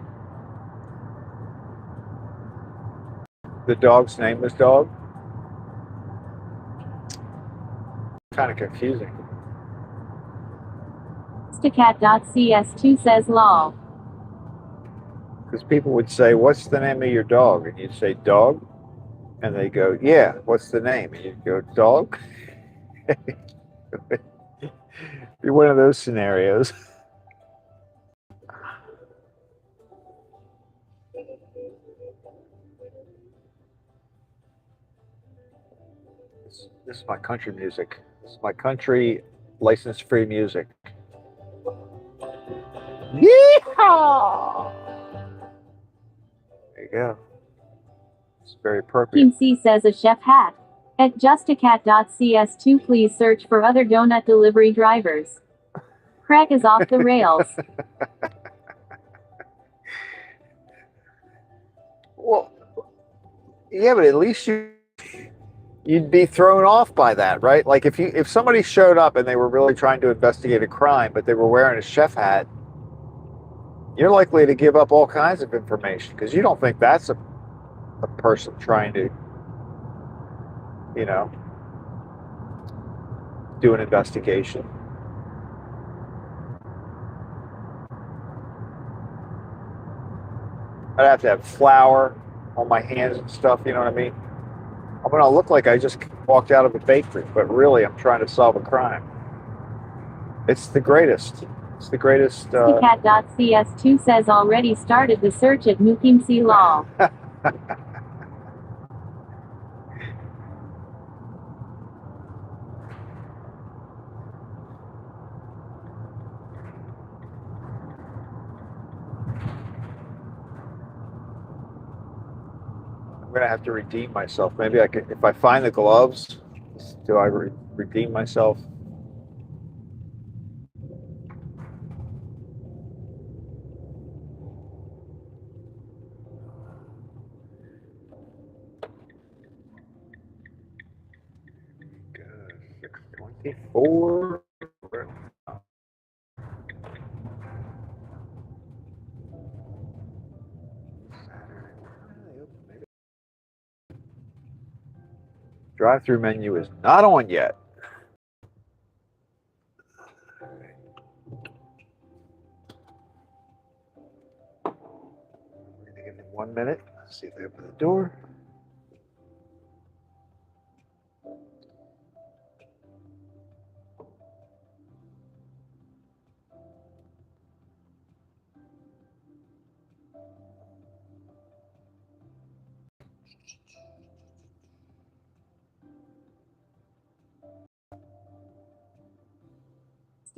Speaker 1: The dog's name was Dog? Kind of confusing.
Speaker 2: Esticat.cs2 says Law.
Speaker 1: Because people would say, what's the name of your dog? And you'd say, Dog? And they go, yeah, what's the name? And you'd go, Dog? Be one of those scenarios. This is my country music. This is my country license-free music. Yeehaw! There you go. It's very appropriate.
Speaker 2: Team C says a chef hat. At justacat.cs2 please search for other donut delivery drivers. Craig is off the rails.
Speaker 1: Well, yeah, but at least you'd be thrown off by that, right? Like if somebody showed up and they were really trying to investigate a crime, but they were wearing a chef hat, you're likely to give up all kinds of information because you don't think that's a person trying to, do an investigation. I'd have to have flour on my hands and stuff, you know what I mean? I'm going to look like I just walked out of a bakery, but really I'm trying to solve a crime. It's the greatest. It's the greatest.
Speaker 2: Cat.cs2 says already started the search at Mukim C. Law.
Speaker 1: gonna have to redeem myself. Maybe I could, if I find the gloves, do I redeem myself? Good. 6:24. Drive-through menu is not on yet. We're gonna give them 1 minute. See if they open the door.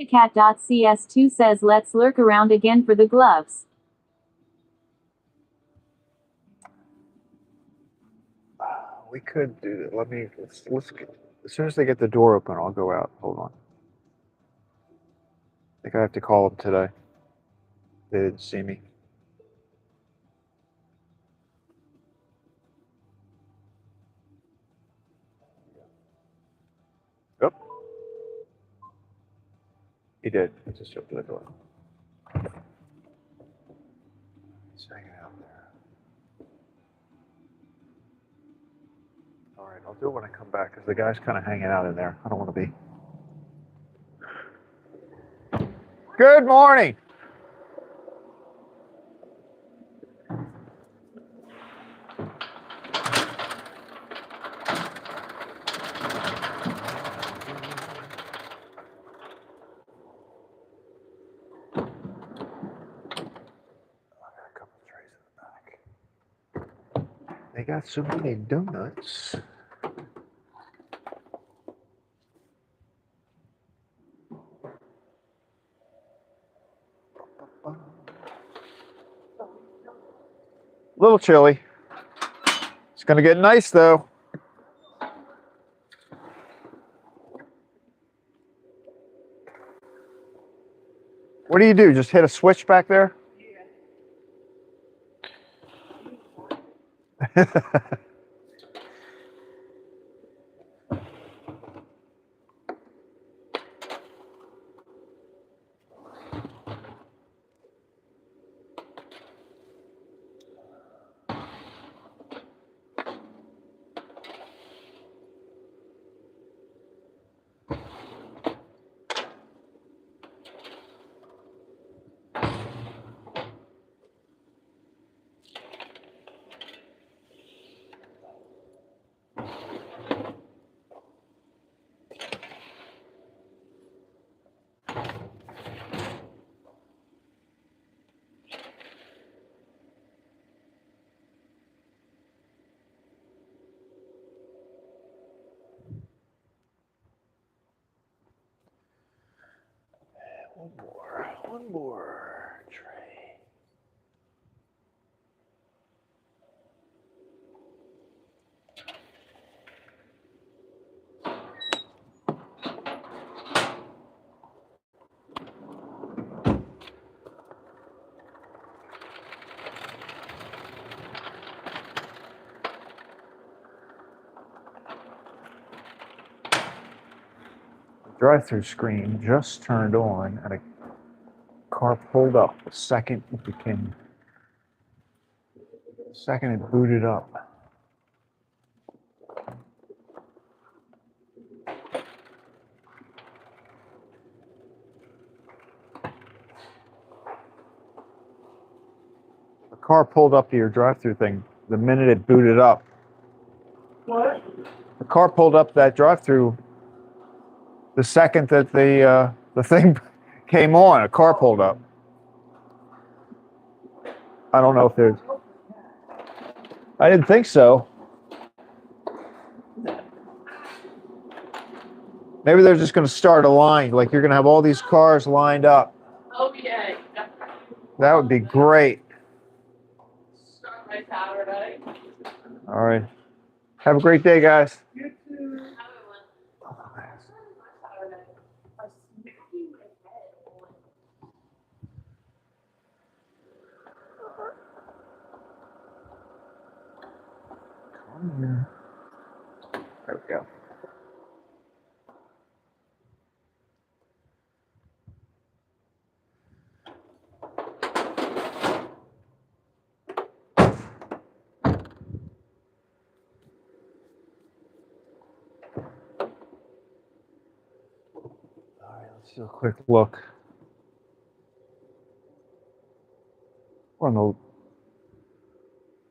Speaker 2: Cat.cs2 says let's lurk around again for the gloves.
Speaker 1: We could do that. Let's get, as soon as they get the door open, I'll go out. Hold on. I think I have to call them today. They didn't see me. Yep. He did. He just opened the door. He's hanging out there. All right, I'll do it when I come back because the guy's kind of hanging out in there. I don't want to be. Good morning. They got so many donuts. Little chilly. It's gonna get nice though. What do you do? Just hit a switch back there? Yeah. One more tray. The drive-through screen just turned on and a car pulled up the second it booted up. The car pulled up to your drive-through thing the minute it booted up.
Speaker 4: What?
Speaker 1: The car pulled up that drive-through the second that the thing came on. A car pulled up. I don't know if there's. I didn't think so. Maybe they're just going to start a line. Like you're going to have all these cars lined up.
Speaker 4: Okay.
Speaker 1: That would be great.
Speaker 4: Start by Saturday.
Speaker 1: All All right. Have a great day, guys.
Speaker 4: You too.
Speaker 1: Come here. There we go. All right, let's do a quick look. We're on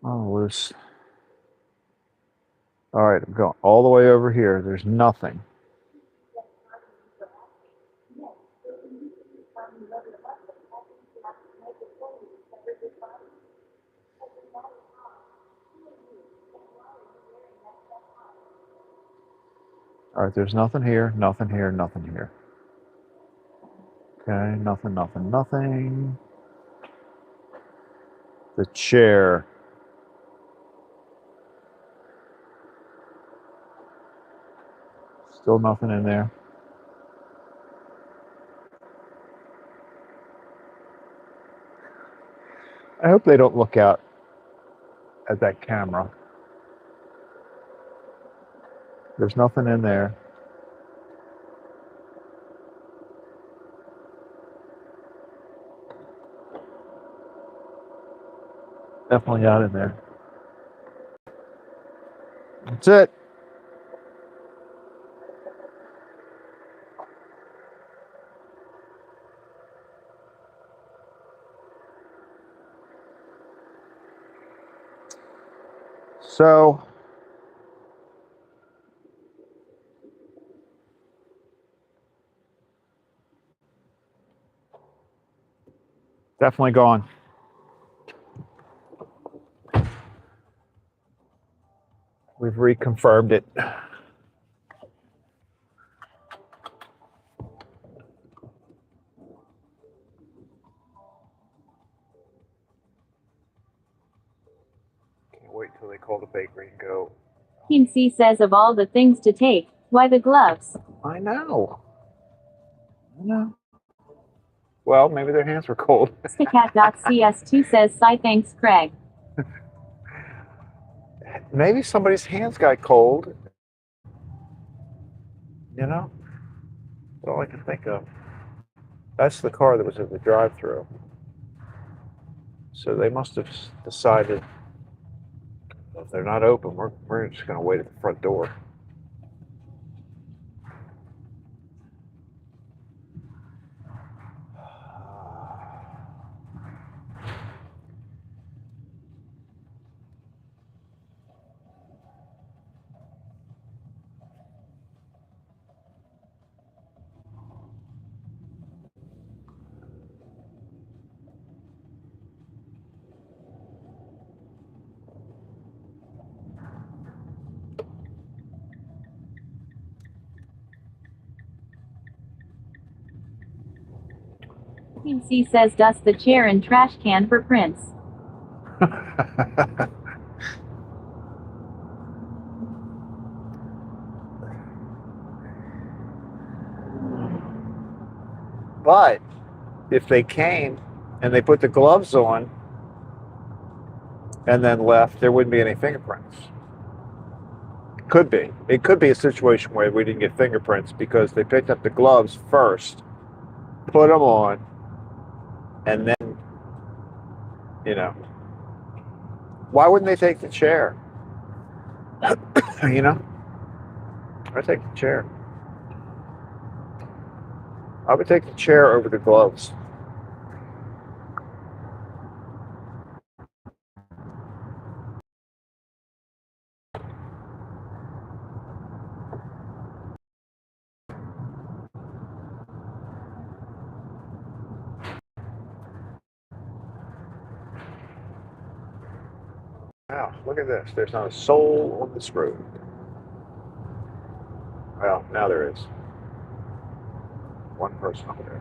Speaker 1: the loose. All right, I'm going all the way over here. There's nothing. All right, there's nothing here, nothing here, nothing here. Okay, nothing, nothing, nothing. The chair. Still nothing in there. I hope they don't look out at that camera. There's nothing in there. Definitely not in there. That's it. So, definitely gone. We've reconfirmed it. Can't wait till they call the bakery and go.
Speaker 2: Team C says of all the things to take, why the gloves?
Speaker 1: I know. Well, maybe their hands were cold.
Speaker 2: Sticat.cs2 says, "Sigh, thanks, Craig."
Speaker 1: Maybe somebody's hands got cold. You know? That's all I can think of. That's the car that was at the drive-thru. So they must have decided if they're not open, we're just going to wait at the front door.
Speaker 2: Team C says, dust the chair and trash can for Prince.
Speaker 1: But if they came and they put the gloves on and then left, there wouldn't be any fingerprints. Could be. It could be a situation where we didn't get fingerprints because they picked up the gloves first, put them on, and then, you know, why wouldn't they take the chair? You know, I'd take the chair. I would take the chair over the gloves. Wow, look at this. There's not a soul on this road. Well, now there is. One person over there.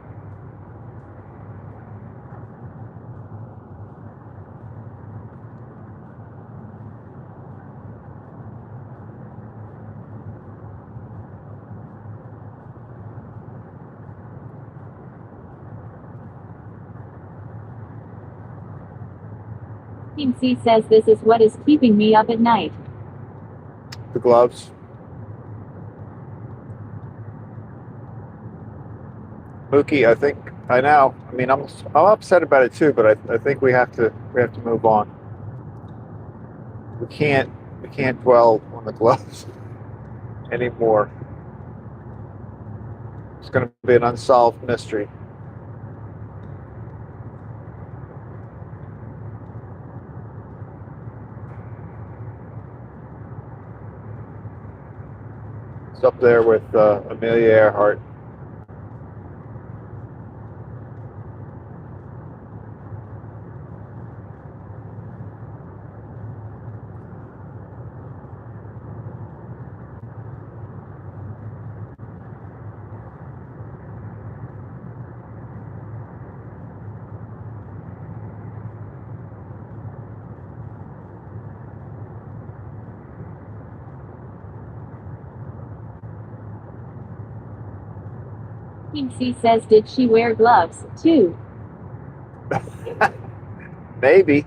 Speaker 2: Team C says this is what is keeping me up at night.
Speaker 1: The gloves. Mookie, I think I know. I mean, I'm upset about it too, but I think we have to move on. We can't dwell on the gloves anymore. It's going to be an unsolved mystery. It's up there with Amelia Earhart.
Speaker 2: Team C says did she wear gloves, too?
Speaker 1: Maybe.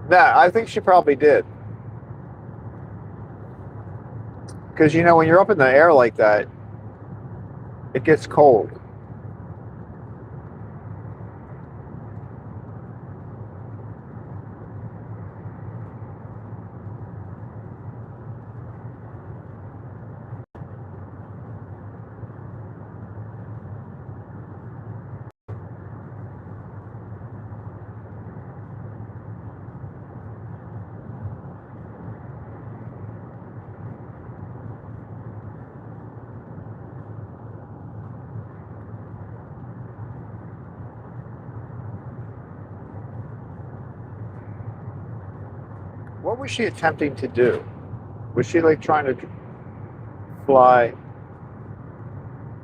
Speaker 1: No, I think she probably did. Because, you know, when you're up in the air like that, it gets cold. What was she attempting to do? Was she like trying to fly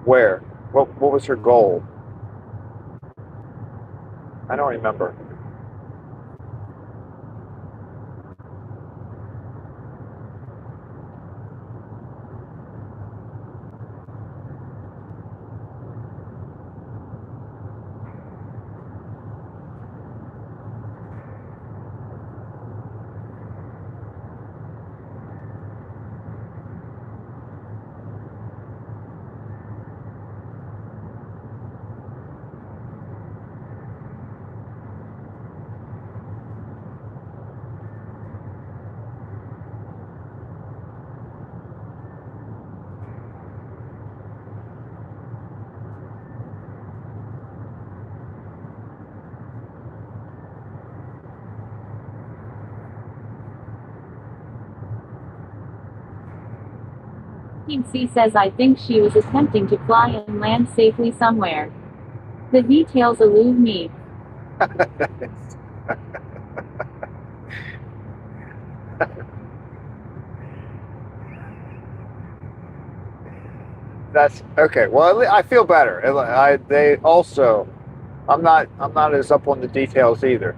Speaker 1: where? What was her goal? I don't remember.
Speaker 2: Team C says I think she was attempting to fly and land safely somewhere. The details elude me.
Speaker 1: That's okay. Well, I feel better. I'm not as up on the details either.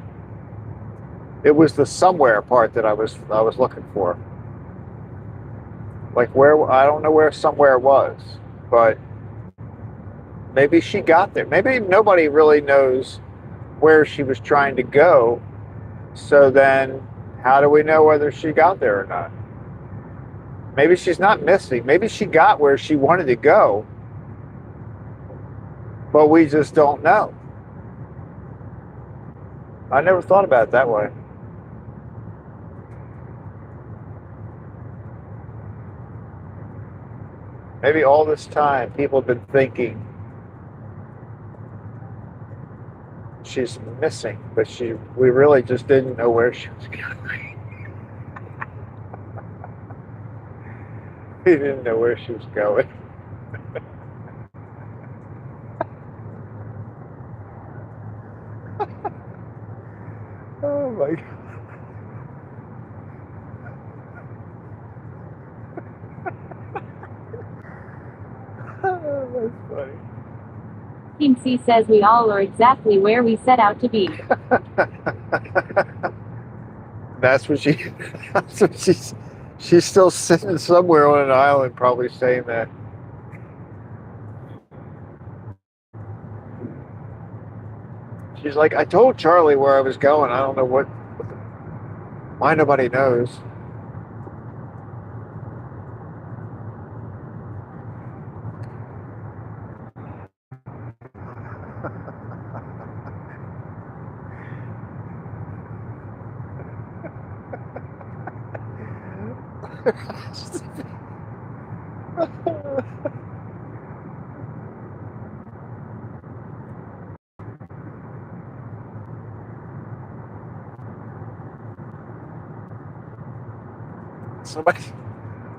Speaker 1: It was the somewhere part that I was looking for. Like where, I don't know where somewhere was, but maybe she got there. Maybe nobody really knows where she was trying to go. So then how do we know whether she got there or not? Maybe she's not missing. Maybe she got where she wanted to go, but we just don't know. I never thought about it that way. Maybe all this time people have been thinking she's missing, but we really just didn't know where she was going. We didn't know where she was going. Oh my God. That's funny.
Speaker 2: Team C says we all are exactly where we set out to be.
Speaker 1: That's what she's still sitting somewhere on an island probably saying that. She's like, I told Charlie where I was going. I don't know what Why nobody knows? Somebody,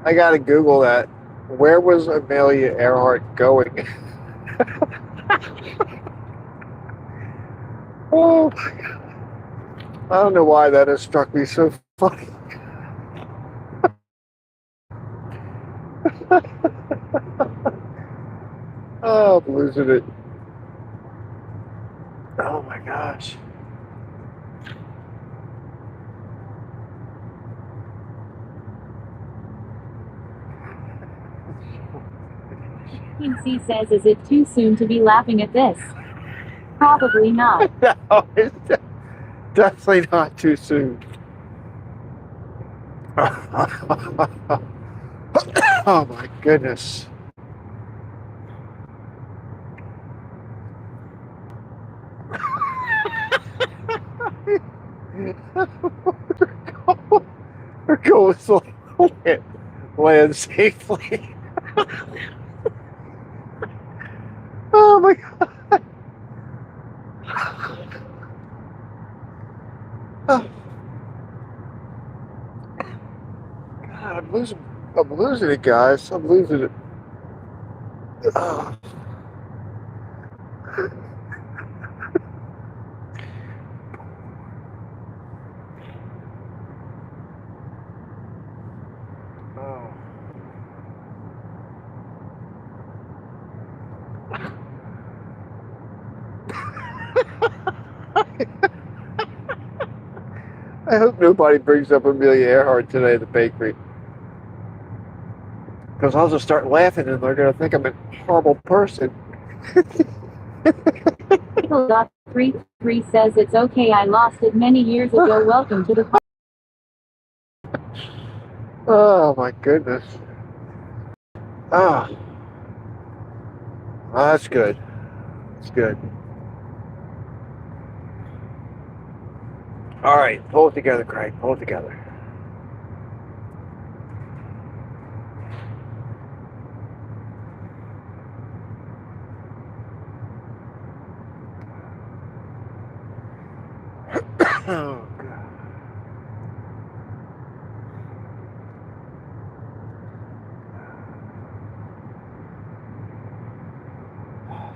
Speaker 1: I gotta Google that. Where was Amelia Earhart going? Oh, I don't know why that has struck me so funny. Oh, I'm losing it. Oh my gosh.
Speaker 2: C says, is it too soon to be laughing at this? Probably not.
Speaker 1: No, it's definitely not too soon. Oh my goodness. Her goal is to land safely. Oh my god. Oh, God, I'm losing it, guys. I'm losing it. Oh. Oh. I hope nobody brings up Amelia Earhart today at the bakery. Because I'll just start laughing and they're going to think I'm a horrible person.
Speaker 2: 33 says, it's okay, I lost it many years ago. Welcome to the
Speaker 1: Oh my goodness. Ah, oh, that's good. That's good. All right, pull it together, Craig. Pull it together. Oh, God.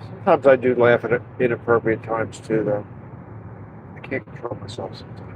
Speaker 1: Sometimes I do laugh at inappropriate times too, though. I can't control myself sometimes.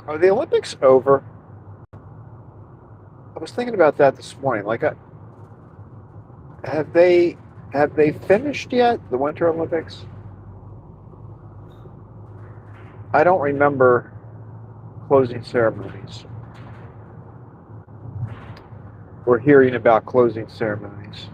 Speaker 1: Are the Olympics over? I was thinking about that this morning. Like, have they finished yet? The Winter Olympics? I don't remember closing ceremonies. We're hearing about closing ceremonies.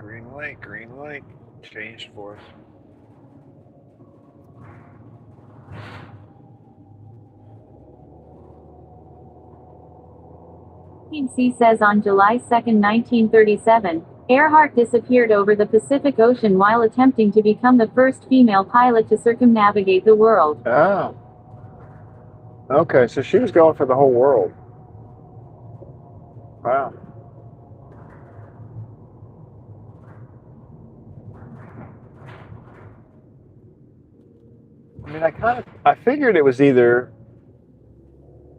Speaker 1: Green light, green light. Changed for us.
Speaker 2: BBC says on July 2, 1937, Earhart disappeared over the Pacific Ocean while attempting to become the first female pilot to circumnavigate the world.
Speaker 1: Oh. Okay, so she was going for the whole world. Wow. I mean, I figured it was either,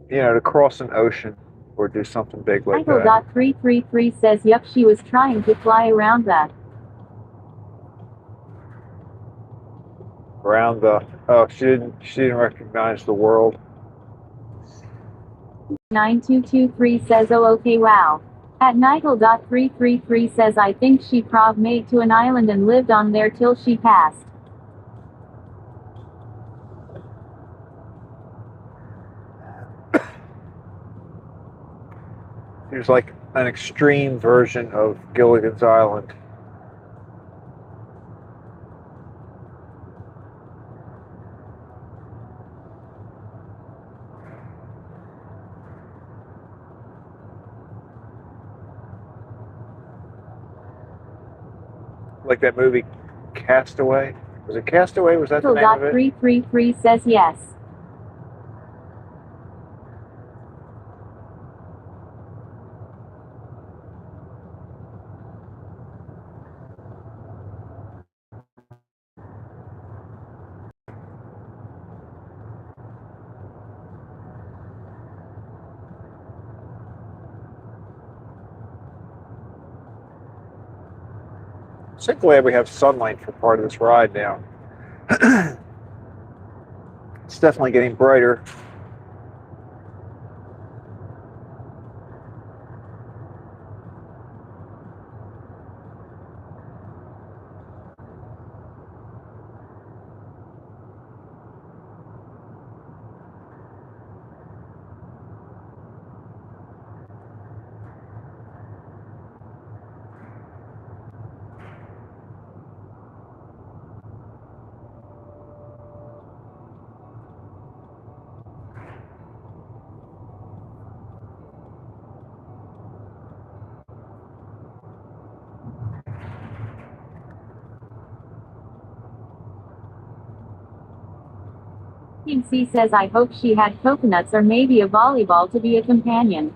Speaker 1: to cross an ocean or do something big like that.
Speaker 2: Michael 333 says yup, she was trying to fly around that.
Speaker 1: Around the, she didn't recognize the world.
Speaker 2: 9223 says oh okay wow. At Nigel 333 says I think she prob made to an island and lived on there till she passed.
Speaker 1: There's like an extreme version of Gilligan's Island. Like that movie Castaway? Was it Castaway? Was that the name of it?
Speaker 2: 333 says yes.
Speaker 1: So glad we have sunlight for part of this ride now. It's definitely getting brighter.
Speaker 2: C says I hope she had coconuts or maybe a volleyball to be a companion.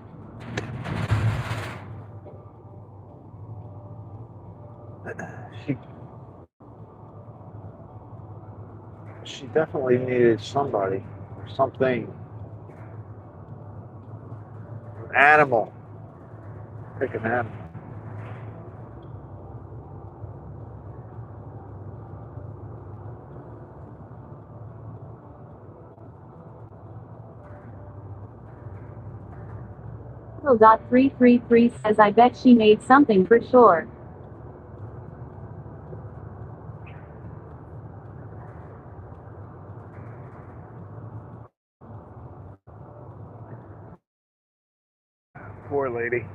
Speaker 1: She definitely needed somebody or something. An animal. Pick an animal.
Speaker 2: Michael 333 says I bet she made something for sure.
Speaker 1: Poor lady.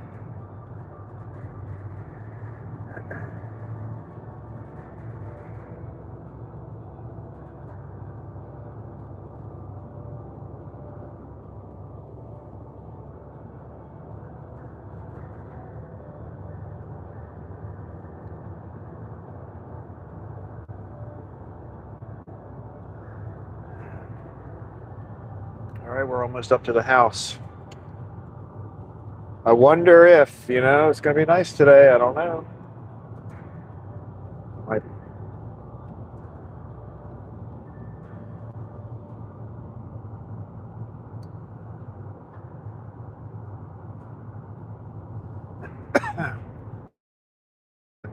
Speaker 1: All right, we're almost up to the house. I wonder if, it's going to be nice today. I don't know. Might.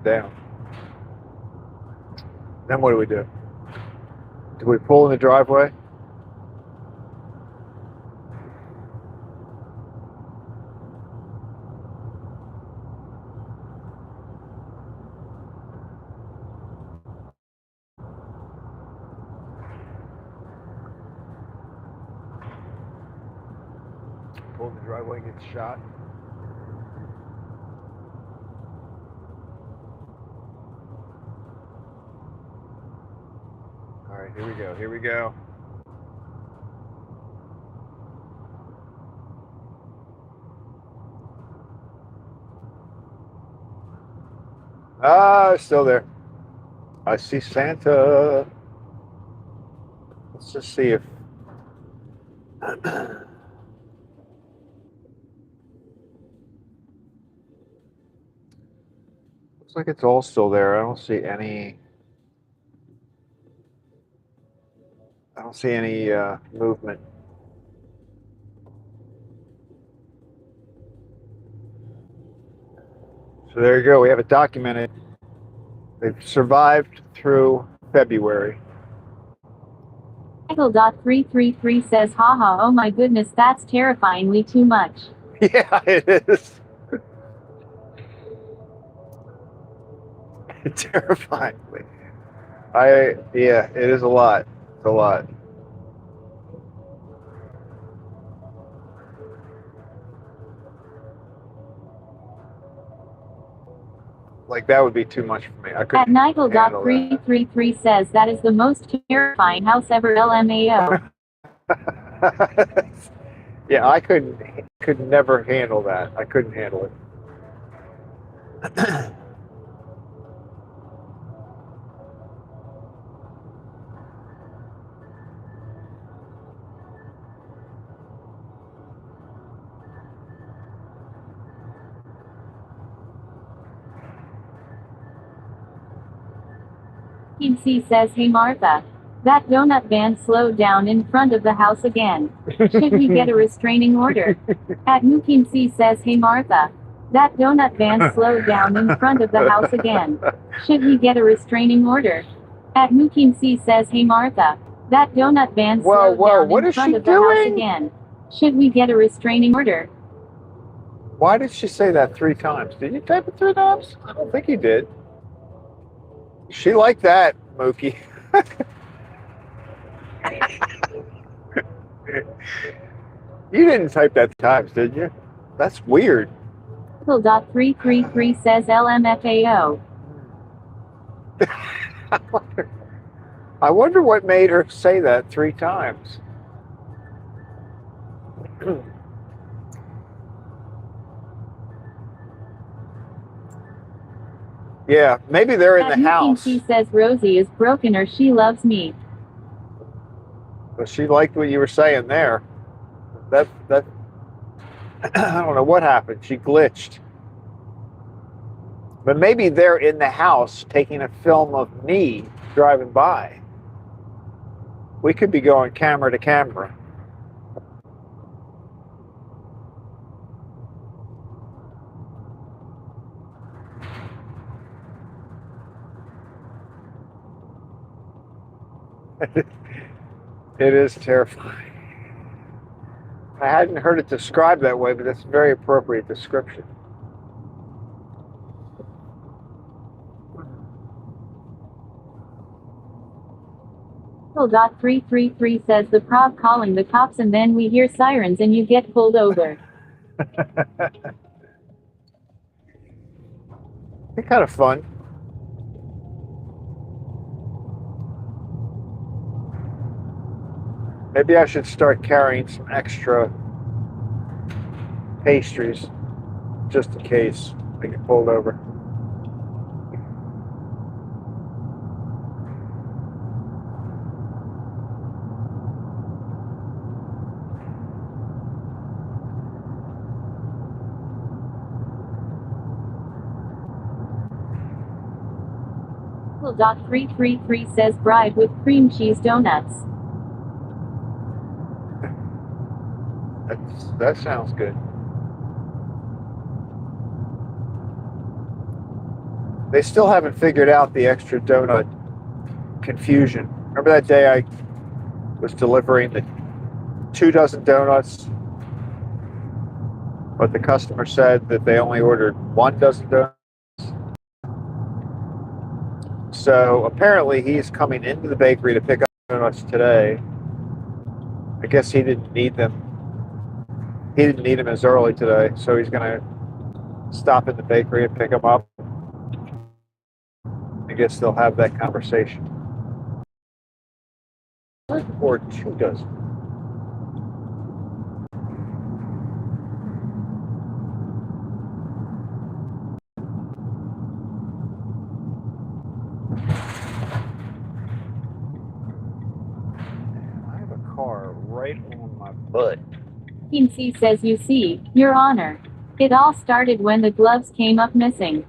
Speaker 1: Down. Then what do we do? Do we pull in the driveway? Pull in the driveway and get shot. right, here we go. Here we go. Ah, it's still there. I see Santa. Let's just see if. Looks like it's all still there. I don't see any. I don't see any movement. So there you go. We have it documented. They've survived through February.
Speaker 2: Michael.333 says, haha, oh my goodness, that's terrifyingly too much.
Speaker 1: Yeah, it is. Terrifyingly. Yeah, it is a lot. It's a lot. Like, that would be too much for me. I couldn't
Speaker 2: At Nigel.333 says, that is the most terrifying house ever, LMAO.
Speaker 1: Yeah, I could never handle that. I couldn't handle it.
Speaker 2: Team C says, hey Martha. That donut van slowed down in front of the house again. Should we get a restraining order? At Mukim C says, hey Martha. That donut van slowed down in front of the house again. Should we get a restraining order? At Mukim C says, hey Martha. That donut van slowed down in front of the house again. Should we get a restraining order?
Speaker 1: Why did she say that 3 times? Did you type it 3 times? I don't think you did. She liked that, Mookie. You didn't type that 3 times, did you? That's weird.
Speaker 2: Michael.333 says LMFAO.
Speaker 1: I wonder what made her say that 3 times. Yeah, maybe they're in the house.
Speaker 2: She says Rosie is broken or she loves me.
Speaker 1: But she liked what you were saying there. That I don't know what happened. She glitched. But maybe they're in the house taking a film of me driving by. We could be going camera to camera. It is terrifying. I hadn't heard it described that way, but it's a very appropriate description.
Speaker 2: Michael.333 says the prov calling the cops and then we hear sirens and you get pulled over.
Speaker 1: It's kind of fun. Maybe I should start carrying some extra pastries just in case I get pulled over.
Speaker 2: Michael.333 says bride with cream cheese donuts.
Speaker 1: That sounds good. They still haven't figured out the extra donut confusion. Remember that day I was delivering the 2 dozen donuts, but the customer said that they only ordered 1 dozen donuts? So apparently he's coming into the bakery to pick up donuts today. I guess he didn't need them. He didn't need them as early today, so he's going to stop at the bakery and pick them up. I guess they'll have that conversation. Or 2 dozen. I have a car right on my butt.
Speaker 2: Kinsey says, you see, Your Honor. It all started when the gloves came up missing.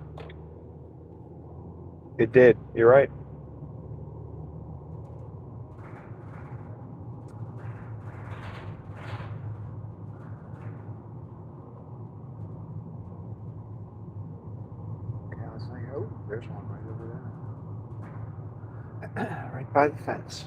Speaker 1: It did. You're right. Okay, I was like, oh, there's one right over there. Right by the fence.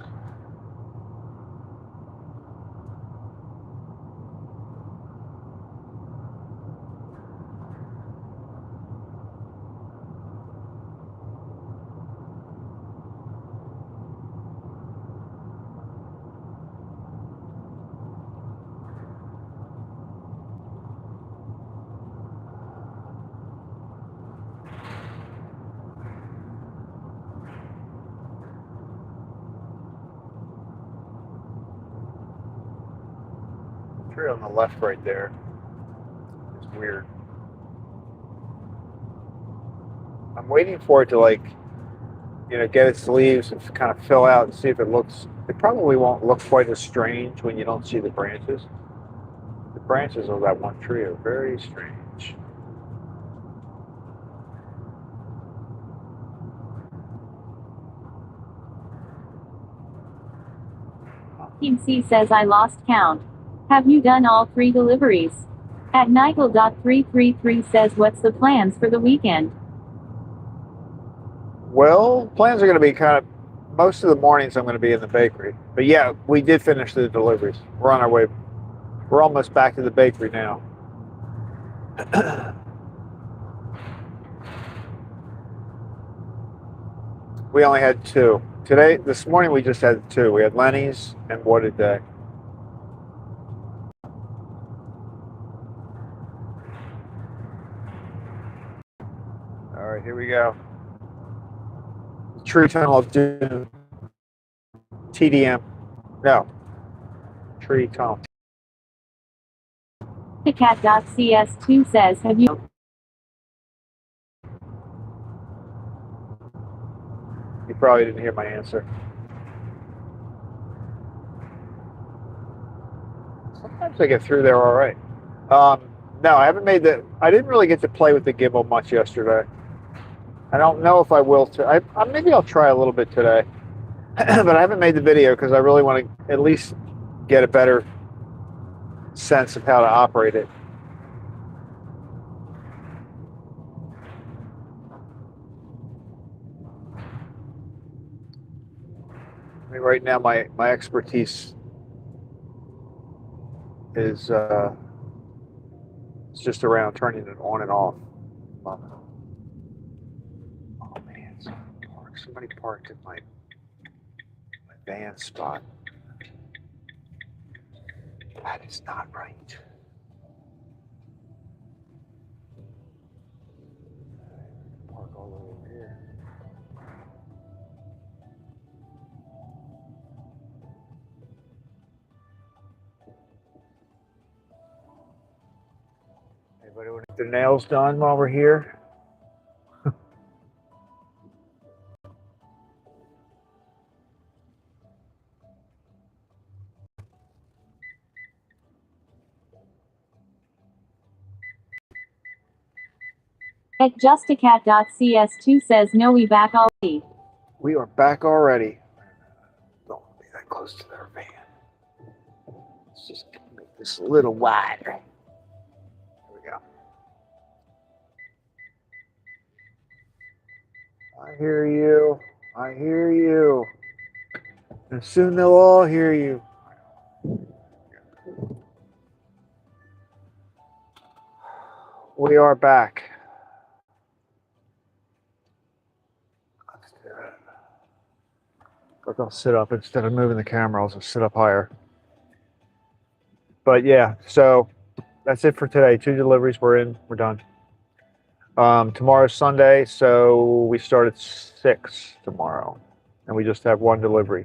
Speaker 1: Tree on the left right there. It's weird. I'm waiting for it to, like, you know, get its leaves and kind of fill out and see if it looks. It probably won't look quite as strange when you don't see the branches. The branches of that one tree are very strange.
Speaker 2: Kinsey says, I lost count. Have you done all 3 deliveries? At Nigel.333 says, what's the plans for the weekend?
Speaker 1: Well, plans are going to be kind of, most of the mornings I'm going to be in the bakery. But yeah, we did finish the deliveries. We're on our way. We're almost back to the bakery now. We only had 2. This morning we just had 2. We had Lenny's and What a Day. All right, here we go. Tree Tunnel of Doom. TDM. No. Tree Tunnel.
Speaker 2: Cat.cs2 says, have you?
Speaker 1: You probably didn't hear my answer. Sometimes I get through there all right. No, I haven't made I didn't really get to play with the gimbal much yesterday. I don't know if I will. Maybe I'll try a little bit today. But I haven't made the video because I really want to at least get a better sense of how to operate it. I mean, right now my expertise is it's just around turning it on and off. Oh man, somebody parked in my van spot. That is not right. Park all over here. Anybody want to get their nails done while we're here?
Speaker 2: At Justicat.cs2 says, no, we back already.
Speaker 1: We are back already. Don't be that close to their van. Let's just make this a little wider. There we go. I hear you. I hear you. And soon they'll all hear you. We are back. Look, I'll sit up instead of moving the camera. I'll just sit up higher. But yeah, so that's it for today. 2 deliveries. We're in. We're done. Tomorrow's Sunday, so we start at 6 tomorrow, and we just have 1 delivery.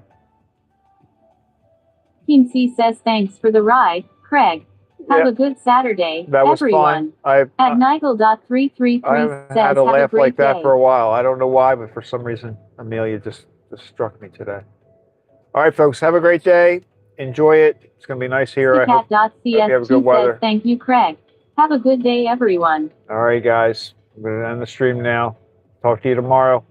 Speaker 2: Team C says thanks for the ride, Craig. Have
Speaker 1: Yeah.
Speaker 2: a good Saturday,
Speaker 1: That was
Speaker 2: everyone.
Speaker 1: fun.
Speaker 2: At Nigel.333
Speaker 1: I haven't
Speaker 2: says
Speaker 1: had a
Speaker 2: have a
Speaker 1: laugh
Speaker 2: great
Speaker 1: like that
Speaker 2: day.
Speaker 1: for a while. I don't know why, but for some reason, Amelia just struck me today. All right, folks, have a great day. Enjoy it. It's going to be nice here. I hope you have good
Speaker 2: CST
Speaker 1: weather.
Speaker 2: says thank you, Craig. Have a good day, everyone.
Speaker 1: All right, guys. I'm going to end the stream now. Talk to you tomorrow.